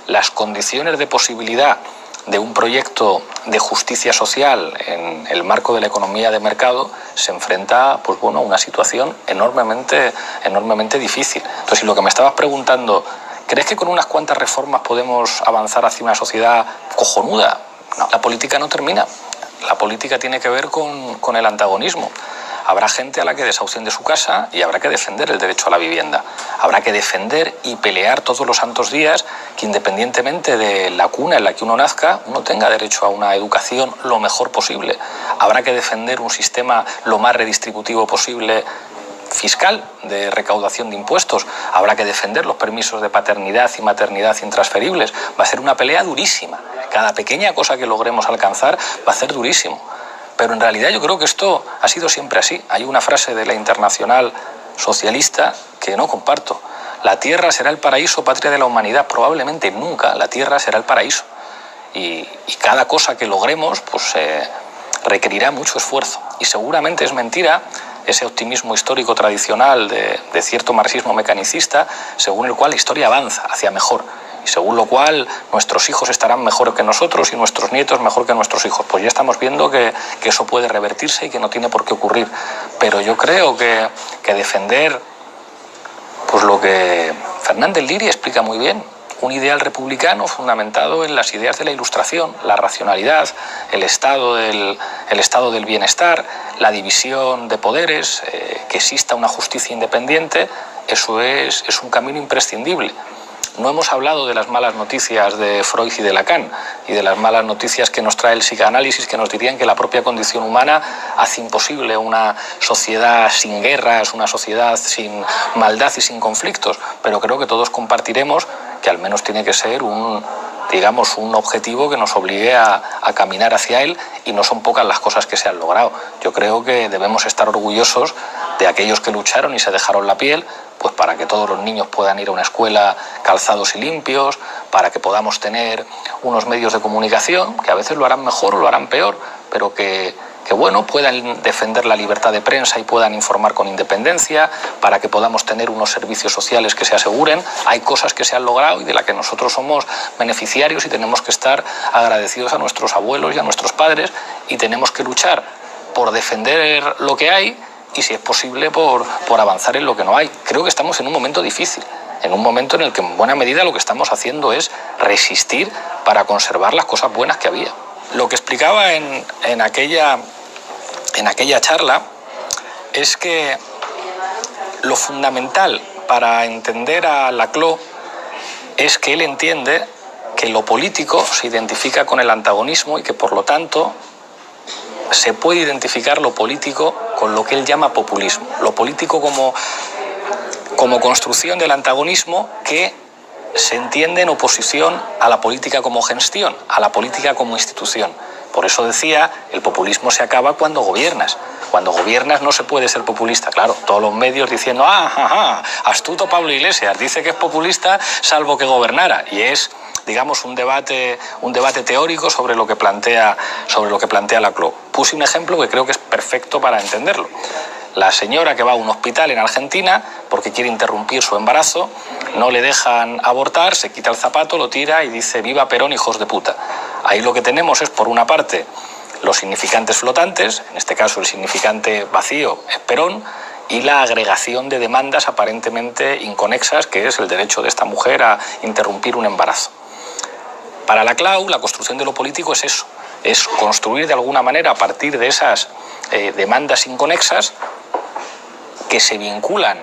A: las condiciones de posibilidad de un proyecto de justicia social en el marco de la economía de mercado se enfrenta a una situación enormemente difícil. Entonces, si lo que me estabas preguntando, ¿crees que con unas cuantas reformas podemos avanzar hacia una sociedad cojonuda? No, la política no termina. La política tiene que ver con el antagonismo. Habrá gente a la que desahucien de su casa y habrá que defender el derecho a la vivienda. Habrá que defender y pelear todos los santos días que, independientemente de la cuna en la que uno nazca, uno tenga derecho a una educación lo mejor posible. Habrá que defender un sistema lo más redistributivo posible fiscal, de recaudación de impuestos. Habrá que defender los permisos de paternidad y maternidad intransferibles. Va a ser una pelea durísima. Cada pequeña cosa que logremos alcanzar va a ser durísimo. Pero en realidad yo creo que esto ha sido siempre así. Hay una frase de la Internacional Socialista que no comparto. La tierra será el paraíso, patria de la humanidad. Probablemente nunca la tierra será el paraíso. y cada cosa que logremos pues requerirá mucho esfuerzo. Y seguramente es mentira ese optimismo histórico tradicional de cierto marxismo mecanicista, según el cual la historia avanza hacia mejor, y según lo cual nuestros hijos estarán mejor que nosotros y nuestros nietos mejor que nuestros hijos. Pues ya estamos viendo que eso puede revertirse y que no tiene por qué ocurrir. Pero yo creo que defender pues lo que Fernández Liri explica muy bien, un ideal republicano fundamentado en las ideas de la Ilustración, la racionalidad, el estado del bienestar, la división de poderes, que exista una justicia independiente, eso es un camino imprescindible. No hemos hablado de las malas noticias de Freud y de Lacan y de las malas noticias que nos trae el psicoanálisis, que nos dirían que la propia condición humana hace imposible una sociedad sin guerras, una sociedad sin maldad y sin conflictos, pero creo que todos compartiremos que al menos tiene que ser un objetivo que nos obligue a caminar hacia él, y no son pocas las cosas que se han logrado. Yo creo que debemos estar orgullosos de aquellos que lucharon y se dejaron la piel, pues para que todos los niños puedan ir a una escuela calzados y limpios, para que podamos tener unos medios de comunicación que a veces lo harán mejor o lo harán peor, pero que puedan defender la libertad de prensa y puedan informar con independencia, para que podamos tener unos servicios sociales que se aseguren. Hay cosas que se han logrado y de las que nosotros somos beneficiarios, y tenemos que estar agradecidos a nuestros abuelos y a nuestros padres, y tenemos que luchar por defender lo que hay y, si es posible, por avanzar en lo que no hay. Creo que estamos en un momento difícil, en un momento en el que en buena medida lo que estamos haciendo es resistir para conservar las cosas buenas que había. Lo que explicaba en aquella charla es que lo fundamental para entender a Laclau es que él entiende que lo político se identifica con el antagonismo y que, por lo tanto, se puede identificar lo político con lo que él llama populismo. Lo político como construcción del antagonismo que se entiende en oposición a la política como gestión, a la política como institución. Por eso decía, el populismo se acaba cuando gobiernas. Cuando gobiernas no se puede ser populista. Claro, todos los medios diciendo, astuto Pablo Iglesias, dice que es populista salvo que gobernara. Y es, digamos, un debate teórico sobre lo que plantea Laclau. Puse un ejemplo que creo que es perfecto para entenderlo. La señora que va a un hospital en Argentina porque quiere interrumpir su embarazo, no le dejan abortar, se quita el zapato, lo tira y dice: viva Perón, hijos de puta. Ahí lo que tenemos es, por una parte, los significantes flotantes, en este caso el significante vacío es Perón, y la agregación de demandas aparentemente inconexas, que es el derecho de esta mujer a interrumpir un embarazo. Para Laclau, la construcción de lo político es eso, es construir de alguna manera, a partir de esas demandas inconexas, que se vinculan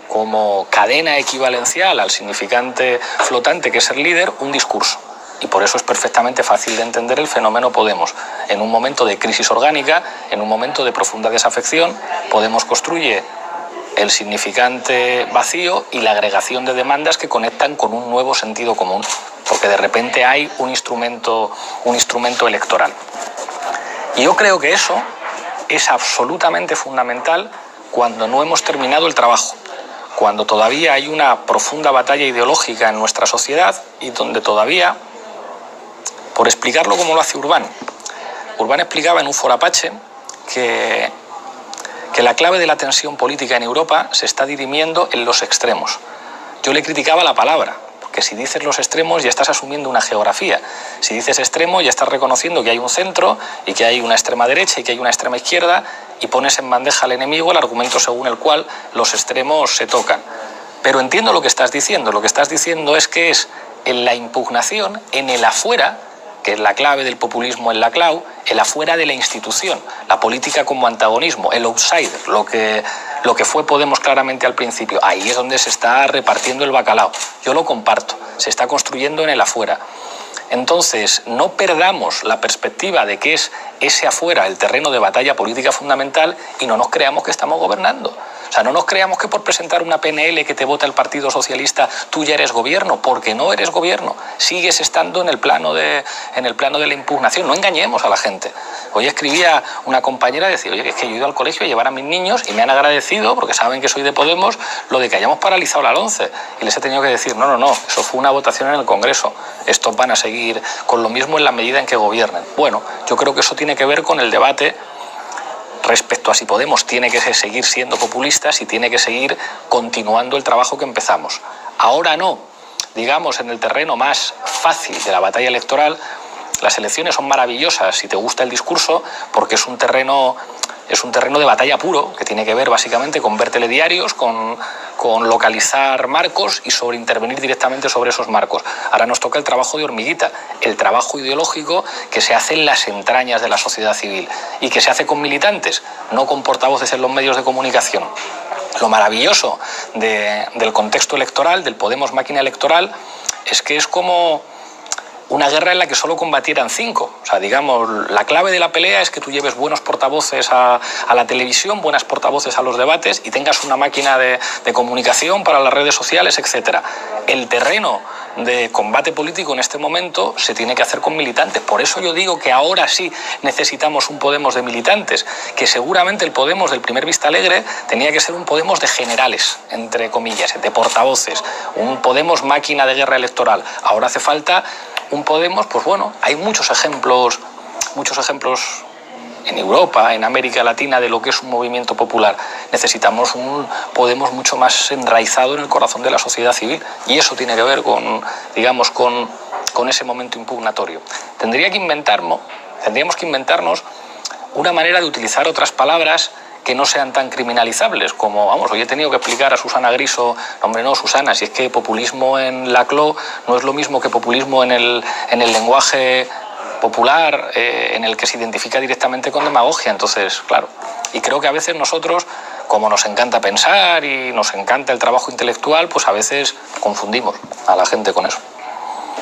A: como cadena equivalencial al significante flotante que es el líder, un discurso. Y por eso es perfectamente fácil de entender el fenómeno Podemos. En un momento de crisis orgánica, en un momento de profunda desafección, Podemos construye el significante vacío y la agregación de demandas que conectan con un nuevo sentido común, porque de repente hay un instrumento electoral. Y yo creo que eso es absolutamente fundamental cuando no hemos terminado el trabajo, cuando todavía hay una profunda batalla ideológica en nuestra sociedad y donde todavía, por explicarlo como lo hace Urbán explicaba en un foro Apache que la clave de la tensión política en Europa se está dirimiendo en los extremos. Yo le criticaba la palabra, porque si dices los extremos ya estás asumiendo una geografía. Si dices extremo ya estás reconociendo que hay un centro y que hay una extrema derecha y que hay una extrema izquierda, y pones en bandeja al enemigo el argumento según el cual los extremos se tocan. Pero entiendo lo que estás diciendo. Lo que estás diciendo es que es en la impugnación, en el afuera, que es la clave del populismo en Laclau, el afuera de la institución, la política como antagonismo, el outsider, lo que fue Podemos claramente al principio. Ahí es donde se está repartiendo el bacalao. Yo lo comparto, se está construyendo en el afuera. Entonces, no perdamos la perspectiva de que es ese afuera el terreno de batalla política fundamental y no nos creamos que estamos gobernando. O sea, no nos creamos que por presentar una PNL que te vota el Partido Socialista tú ya eres gobierno, porque no eres gobierno. Sigues estando en el plano de la impugnación. No engañemos a la gente. Hoy escribía una compañera y decía, oye, es que yo he ido al colegio a llevar a mis niños y me han agradecido, porque saben que soy de Podemos, lo de que hayamos paralizado la LOMCE. Y les he tenido que decir, no, eso fue una votación en el Congreso. Estos van a seguir con lo mismo en la medida en que gobiernen. Bueno, yo creo que eso tiene que ver con el debate respecto a si Podemos tiene que seguir siendo populista, si tiene que seguir continuando el trabajo que empezamos. Ahora no, digamos, en el terreno más fácil de la batalla electoral, las elecciones son maravillosas si te gusta el discurso, porque es un terreno de batalla puro, que tiene que ver básicamente con ver telediarios, con localizar marcos y sobre intervenir directamente sobre esos marcos. Ahora nos toca el trabajo de hormiguita, el trabajo ideológico que se hace en las entrañas de la sociedad civil y que se hace con militantes, no con portavoces en los medios de comunicación. Lo maravilloso del contexto electoral, del Podemos máquina electoral, es que es como una guerra en la que solo combatieran 5. O sea, digamos, la clave de la pelea es que tú lleves buenos portavoces a la televisión, buenas portavoces a los debates y tengas una máquina de comunicación para las redes sociales, etc. El terreno de combate político en este momento se tiene que hacer con militantes. Por eso yo digo que ahora sí necesitamos un Podemos de militantes, que seguramente el Podemos del primer Vista Alegre tenía que ser un Podemos de generales, entre comillas, de portavoces, un Podemos máquina de guerra electoral. Ahora hace falta un Podemos, pues bueno, hay muchos ejemplos en Europa, en América Latina, de lo que es un movimiento popular. Necesitamos un Podemos mucho más enraizado en el corazón de la sociedad civil, y eso tiene que ver con ese momento impugnatorio. Tendríamos que inventarnos una manera de utilizar otras palabras que no sean tan criminalizables, como, hoy he tenido que explicar a Susana Griso, hombre, no, Susana, si es que populismo en la CLO no es lo mismo que populismo en el lenguaje popular, en el que se identifica directamente con demagogia. Entonces, claro, y creo que a veces nosotros, como nos encanta pensar y nos encanta el trabajo intelectual, pues a veces confundimos a la gente con eso.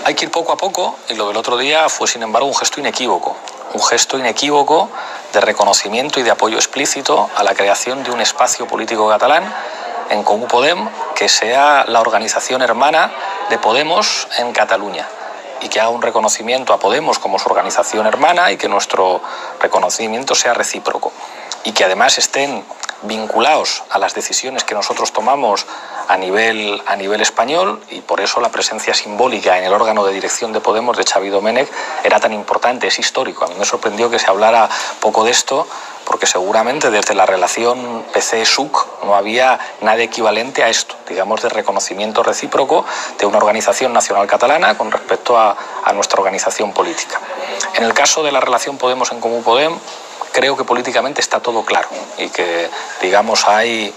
A: Hay que ir poco a poco, y lo del otro día fue, sin embargo, un gesto inequívoco de reconocimiento y de apoyo explícito a la creación de un espacio político catalán, En Comú Podem, que sea la organización hermana de Podemos en Cataluña, y que haga un reconocimiento a Podemos como su organización hermana y que nuestro reconocimiento sea recíproco, y que además estén vinculados a las decisiones que nosotros tomamos a nivel español, y por eso la presencia simbólica en el órgano de dirección de Podemos de Xavi Domènech era tan importante, es histórico. A mí me sorprendió que se hablara poco de esto, porque seguramente desde la relación PC-SUC no había nada equivalente a esto, digamos, de reconocimiento recíproco de una organización nacional catalana con respecto a nuestra organización política. En el caso de la relación Podemos en Comú Podem, creo que políticamente está todo claro y que, digamos, hay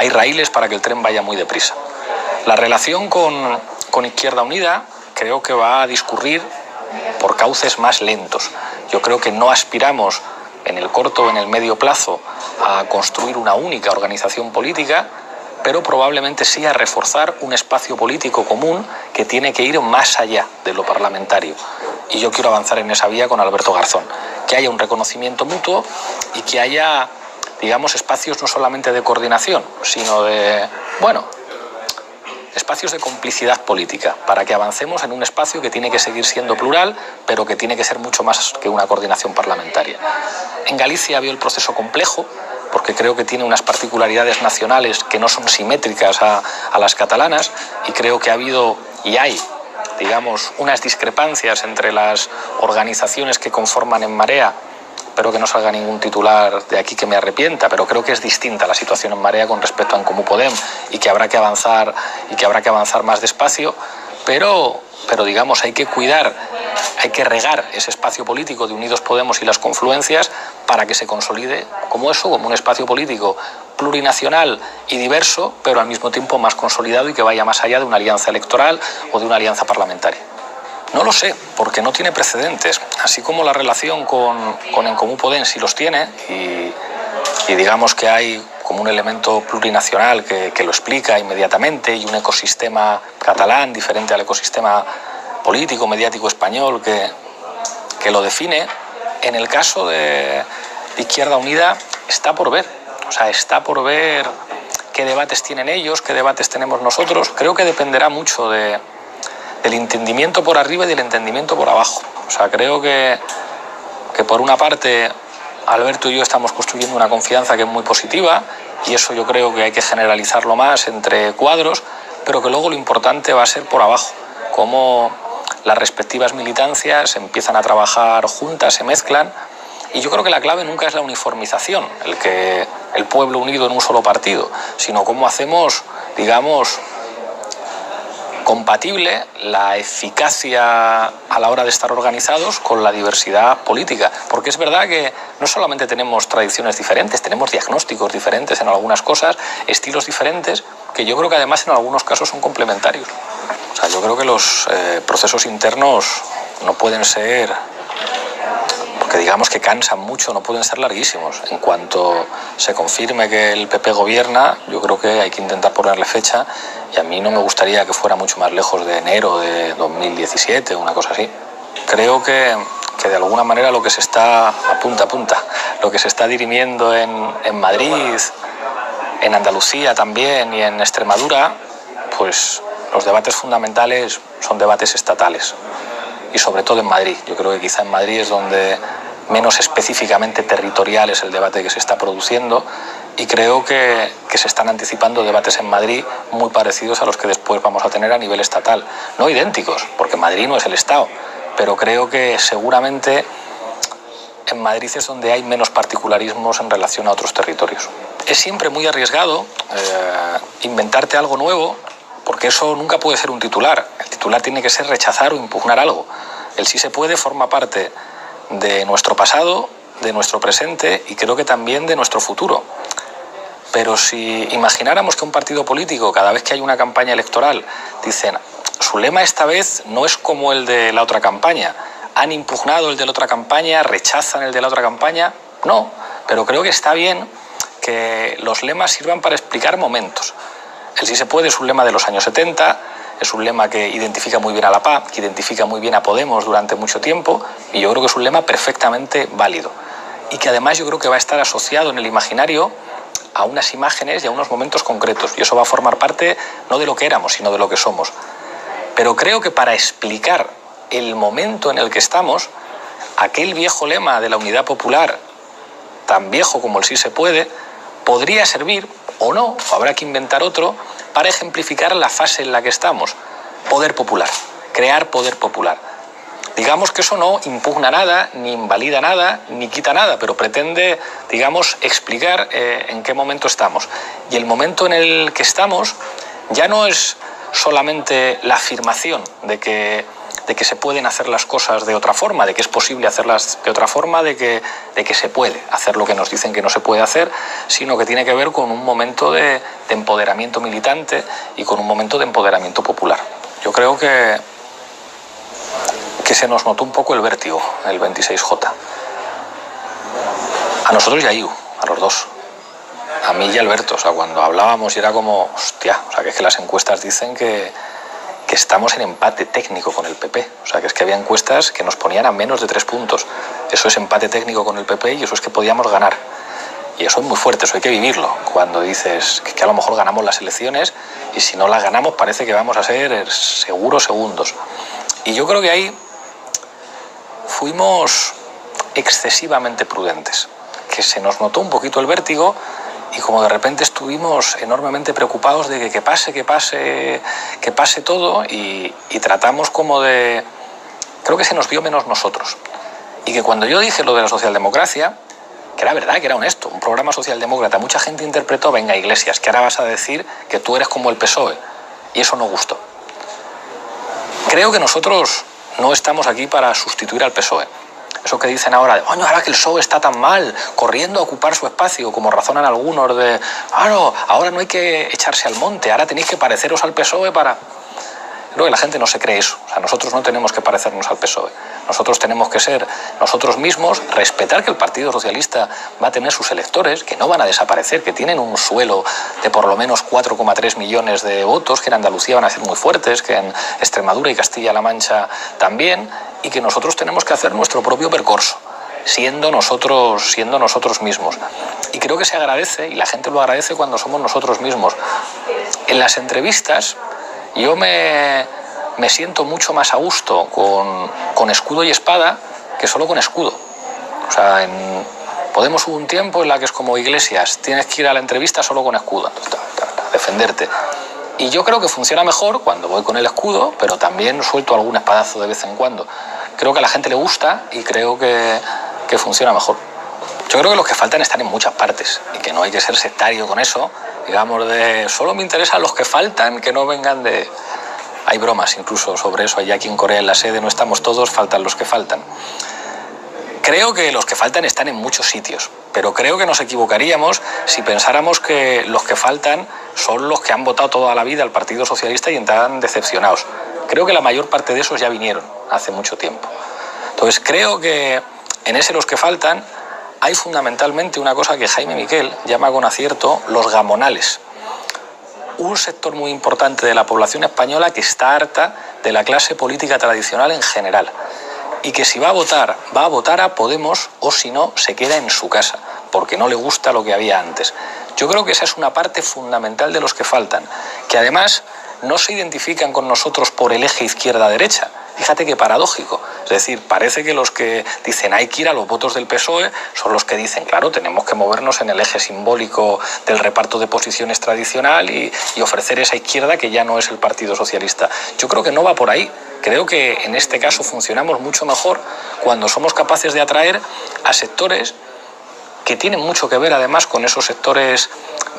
A: raíles para que el tren vaya muy deprisa. La relación con Izquierda Unida creo que va a discurrir por cauces más lentos. Yo creo que no aspiramos en el corto o en el medio plazo a construir una única organización política, pero probablemente sí a reforzar un espacio político común que tiene que ir más allá de lo parlamentario. Y yo quiero avanzar en esa vía con Alberto Garzón, que haya un reconocimiento mutuo y que haya, digamos, espacios no solamente de coordinación, sino de, espacios de complicidad política, para que avancemos en un espacio que tiene que seguir siendo plural, pero que tiene que ser mucho más que una coordinación parlamentaria. En Galicia veo el proceso complejo, porque creo que tiene unas particularidades nacionales que no son simétricas a las catalanas, y creo que ha habido y hay, digamos, unas discrepancias entre las organizaciones que conforman En Marea. Espero que no salga ningún titular de aquí que me arrepienta, pero creo que es distinta la situación en Marea con respecto a En Comú Podem, y que habrá que avanzar más despacio, pero digamos, hay que cuidar, hay que regar ese espacio político de Unidos Podemos y las confluencias para que se consolide como un espacio político plurinacional y diverso, pero al mismo tiempo más consolidado y que vaya más allá de una alianza electoral o de una alianza parlamentaria. No lo sé, porque no tiene precedentes. Así como la relación con En Comú Podem sí los tiene, y digamos que hay como un elemento plurinacional que lo explica inmediatamente, y un ecosistema catalán diferente al ecosistema político, mediático español que lo define. En el caso de Izquierda Unida está por ver O sea, está por ver qué debates tienen ellos, qué debates tenemos nosotros. Creo que dependerá mucho del entendimiento por arriba y del entendimiento por abajo. O sea, creo que por una parte Alberto y yo estamos construyendo una confianza que es muy positiva y eso yo creo que hay que generalizarlo más entre cuadros, pero que luego lo importante va a ser por abajo, cómo las respectivas militancias empiezan a trabajar juntas, se mezclan, y yo creo que la clave nunca es la uniformización, el pueblo unido en un solo partido, sino cómo hacemos, digamos, compatible la eficacia a la hora de estar organizados con la diversidad política. Porque es verdad que no solamente tenemos tradiciones diferentes, tenemos diagnósticos diferentes en algunas cosas, estilos diferentes, que yo creo que además en algunos casos son complementarios. O sea, yo creo que los procesos internos no pueden ser, porque digamos que cansan mucho, no pueden ser larguísimos. En cuanto se confirme que el PP gobierna, yo creo que hay que intentar ponerle fecha, y a mí no me gustaría que fuera mucho más lejos de enero de 2017 o una cosa así. Creo que de alguna manera lo que se está a punta, lo que se está dirimiendo en Madrid, en Andalucía también y en Extremadura, pues los debates fundamentales son debates estatales. Y sobre todo en Madrid. Yo creo que quizá en Madrid es donde menos específicamente territorial es el debate que se está produciendo, y creo que se están anticipando debates en Madrid muy parecidos a los que después vamos a tener a nivel estatal. No idénticos, porque Madrid no es el Estado, pero creo que seguramente en Madrid es donde hay menos particularismos en relación a otros territorios. Es siempre muy arriesgado inventarte algo nuevo, porque eso nunca puede ser un titular. El titular tiene que ser rechazar o impugnar algo. El sí se puede forma parte de nuestro pasado, de nuestro presente y creo que también de nuestro futuro. Pero si imagináramos que un partido político, cada vez que hay una campaña electoral, dicen, su lema esta vez no es como el de la otra campaña, han impugnado el de la otra campaña, rechazan el de la otra campaña, no, pero creo que está bien que los lemas sirvan para explicar momentos. El sí se puede es un lema de los años 70, es un lema que identifica muy bien a la PA, que identifica muy bien a Podemos durante mucho tiempo, y yo creo que es un lema perfectamente válido. Y que además yo creo que va a estar asociado en el imaginario a unas imágenes y a unos momentos concretos. Y eso va a formar parte no de lo que éramos, sino de lo que somos. Pero creo que para explicar el momento en el que estamos, aquel viejo lema de la unidad popular, tan viejo como el sí se puede, podría servir, o no, o habrá que inventar otro, para ejemplificar la fase en la que estamos. Poder popular, crear poder popular. Digamos que eso no impugna nada, ni invalida nada, ni quita nada, pero pretende, digamos, explicar en qué momento estamos. Y el momento en el que estamos ya no es solamente la afirmación de que se pueden hacer las cosas de otra forma, de que es posible hacerlas de otra forma, de que se puede hacer lo que nos dicen que no se puede hacer, sino que tiene que ver con un momento de empoderamiento militante y con un momento de empoderamiento popular. Yo creo que se nos notó un poco el vértigo, el 26J. A nosotros y a Iu, a los dos. A mí y a Alberto, o sea, cuando hablábamos y era como, hostia, o sea, que es que las encuestas dicen que estamos en empate técnico con el PP. O sea, que es que había encuestas que nos ponían a menos de 3 puntos. Eso es empate técnico con el PP y eso es que podíamos ganar. Y eso es muy fuerte, eso hay que vivirlo. Cuando dices que a lo mejor ganamos las elecciones y si no las ganamos parece que vamos a ser seguros segundos. Y yo creo que ahí fuimos excesivamente prudentes, que se nos notó un poquito el vértigo y como de repente estuvimos enormemente preocupados de que pase todo y tratamos como de... Creo que se nos vio menos nosotros. Y que cuando yo dije lo de la socialdemocracia, que era verdad, que era honesto, un programa socialdemócrata, mucha gente interpretó, venga Iglesias, que ahora vas a decir que tú eres como el PSOE, y eso no gustó. Creo que nosotros no estamos aquí para sustituir al PSOE. Eso que dicen ahora de, bueno, ahora que el PSOE está tan mal, corriendo a ocupar su espacio, como razonan algunos de, claro, ahora no hay que echarse al monte, ahora tenéis que pareceros al PSOE para... Creo que la gente no se cree eso. O sea, nosotros no tenemos que parecernos al PSOE. Nosotros tenemos que ser nosotros mismos, respetar que el Partido Socialista va a tener sus electores, que no van a desaparecer, que tienen un suelo de por lo menos 4,3 millones de votos, que en Andalucía van a ser muy fuertes, que en Extremadura y Castilla-La Mancha también, y que nosotros tenemos que hacer nuestro propio percorso, siendo nosotros mismos. Y creo que se agradece, y la gente lo agradece cuando somos nosotros mismos. En las entrevistas yo me siento mucho más a gusto con escudo y espada que solo con escudo. O sea, en Podemos hubo un tiempo en la que es como Iglesias, tienes que ir a la entrevista solo con escudo, defenderte. Y yo creo que funciona mejor cuando voy con el escudo, pero también suelto algún espadazo de vez en cuando. Creo que a la gente le gusta y creo que funciona mejor. Yo creo que los que faltan están en muchas partes y que no hay que ser sectario con eso, digamos, de solo me interesan los que faltan, que no vengan de... Hay bromas incluso sobre eso, allá aquí en Corea en la sede no estamos todos, faltan los que faltan. Creo que los que faltan están en muchos sitios, pero creo que nos equivocaríamos si pensáramos que los que faltan son los que han votado toda la vida al Partido Socialista y están decepcionados. Creo que la mayor parte de esos ya vinieron hace mucho tiempo. Entonces creo que en ese los que faltan hay fundamentalmente una cosa que Jaime Miquel llama con acierto los gamonales. Un sector muy importante de la población española que está harta de la clase política tradicional en general y que si va a votar a Podemos o si no se queda en su casa porque no le gusta lo que había antes. Yo creo que esa es una parte fundamental de los que faltan, que además no se identifican con nosotros por el eje izquierda-derecha. Fíjate qué paradójico. Es decir, parece que los que dicen hay que ir a los votos del PSOE son los que dicen, claro, tenemos que movernos en el eje simbólico del reparto de posiciones tradicional y ofrecer esa izquierda que ya no es el Partido Socialista. Yo creo que no va por ahí. Creo que en este caso funcionamos mucho mejor cuando somos capaces de atraer a sectores que tienen mucho que ver además con esos sectores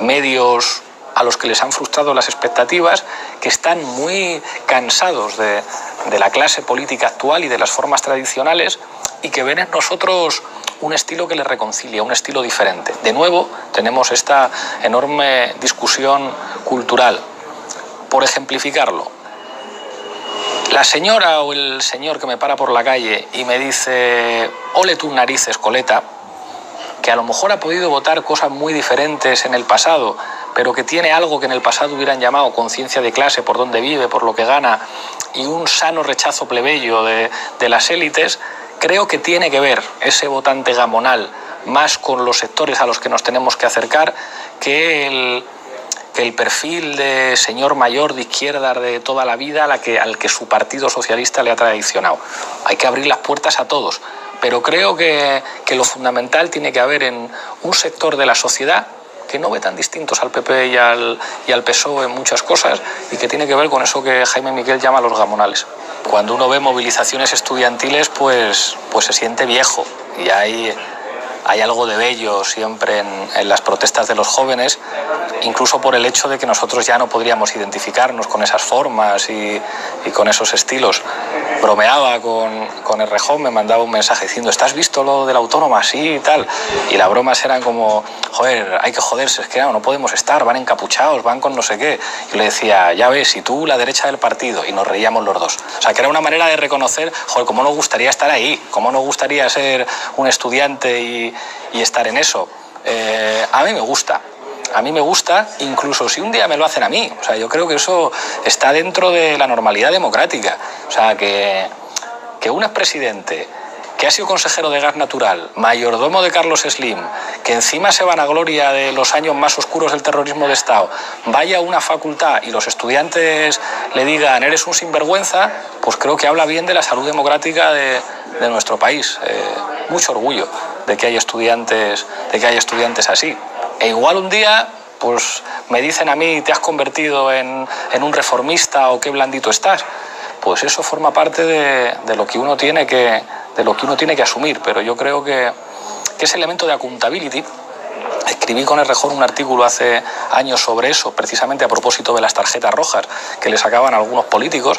A: medios a los que les han frustrado las expectativas, que están muy cansados de la clase política actual y de las formas tradicionales y que ven en nosotros un estilo que les reconcilia, un estilo diferente. De nuevo, tenemos esta enorme discusión cultural. Por ejemplificarlo, la señora o el señor que me para por la calle y me dice ole tus narices, coleta, que a lo mejor ha podido votar cosas muy diferentes en el pasado, pero que tiene algo que en el pasado hubieran llamado conciencia de clase, por dónde vive, por lo que gana, y un sano rechazo plebeyo de las élites, creo que tiene que ver ese votante gamonal más con los sectores a los que nos tenemos que acercar que el perfil de señor mayor de izquierda de toda la vida al que su Partido Socialista le ha traicionado. Hay que abrir las puertas a todos, pero creo que lo fundamental tiene que haber en un sector de la sociedad que no ve tan distintos al PP y al PSOE en muchas cosas y que tiene que ver con eso que Jaime Miquel llama los gamonales. Cuando uno ve movilizaciones estudiantiles, pues se siente viejo y hay algo de bello siempre en las protestas de los jóvenes, incluso por el hecho de que nosotros ya no podríamos identificarnos con esas formas y con esos estilos. Bromeaba con Errejón, me mandaba un mensaje diciendo ¿estás visto lo de la autónoma? Sí y tal. Y las bromas eran como, joder, hay que joderse, es que no podemos estar, van encapuchados, van con no sé qué. Y le decía, ya ves, y tú la derecha del partido. Y nos reíamos los dos. O sea, que era una manera de reconocer, joder, cómo nos gustaría estar ahí, cómo nos gustaría ser un estudiante y estar en eso. A mí me gusta. A mí me gusta, incluso si un día me lo hacen a mí. O sea, yo creo que eso está dentro de la normalidad democrática. O sea, que un expresidente que ha sido consejero de gas natural, mayordomo de Carlos Slim, que encima se vanagloria de los años más oscuros del terrorismo de Estado, vaya a una facultad y los estudiantes le digan eres un sinvergüenza, pues creo que habla bien de la salud democrática de nuestro país. Mucho orgullo de que haya estudiantes así. E igual un día pues me dicen a mí te has convertido en un reformista o qué blandito estás. Pues eso forma parte de lo que uno tiene que asumir, pero yo creo que ese elemento de accountability, escribí con Errejón un artículo hace años sobre eso, precisamente a propósito de las tarjetas rojas que le sacaban a algunos políticos,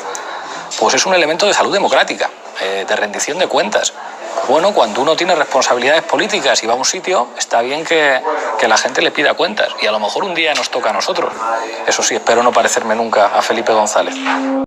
A: pues es un elemento de salud democrática, de rendición de cuentas. Bueno, cuando uno tiene responsabilidades políticas y va a un sitio, está bien que la gente le pida cuentas y a lo mejor un día nos toca a nosotros. Eso sí, espero no parecerme nunca a Felipe González.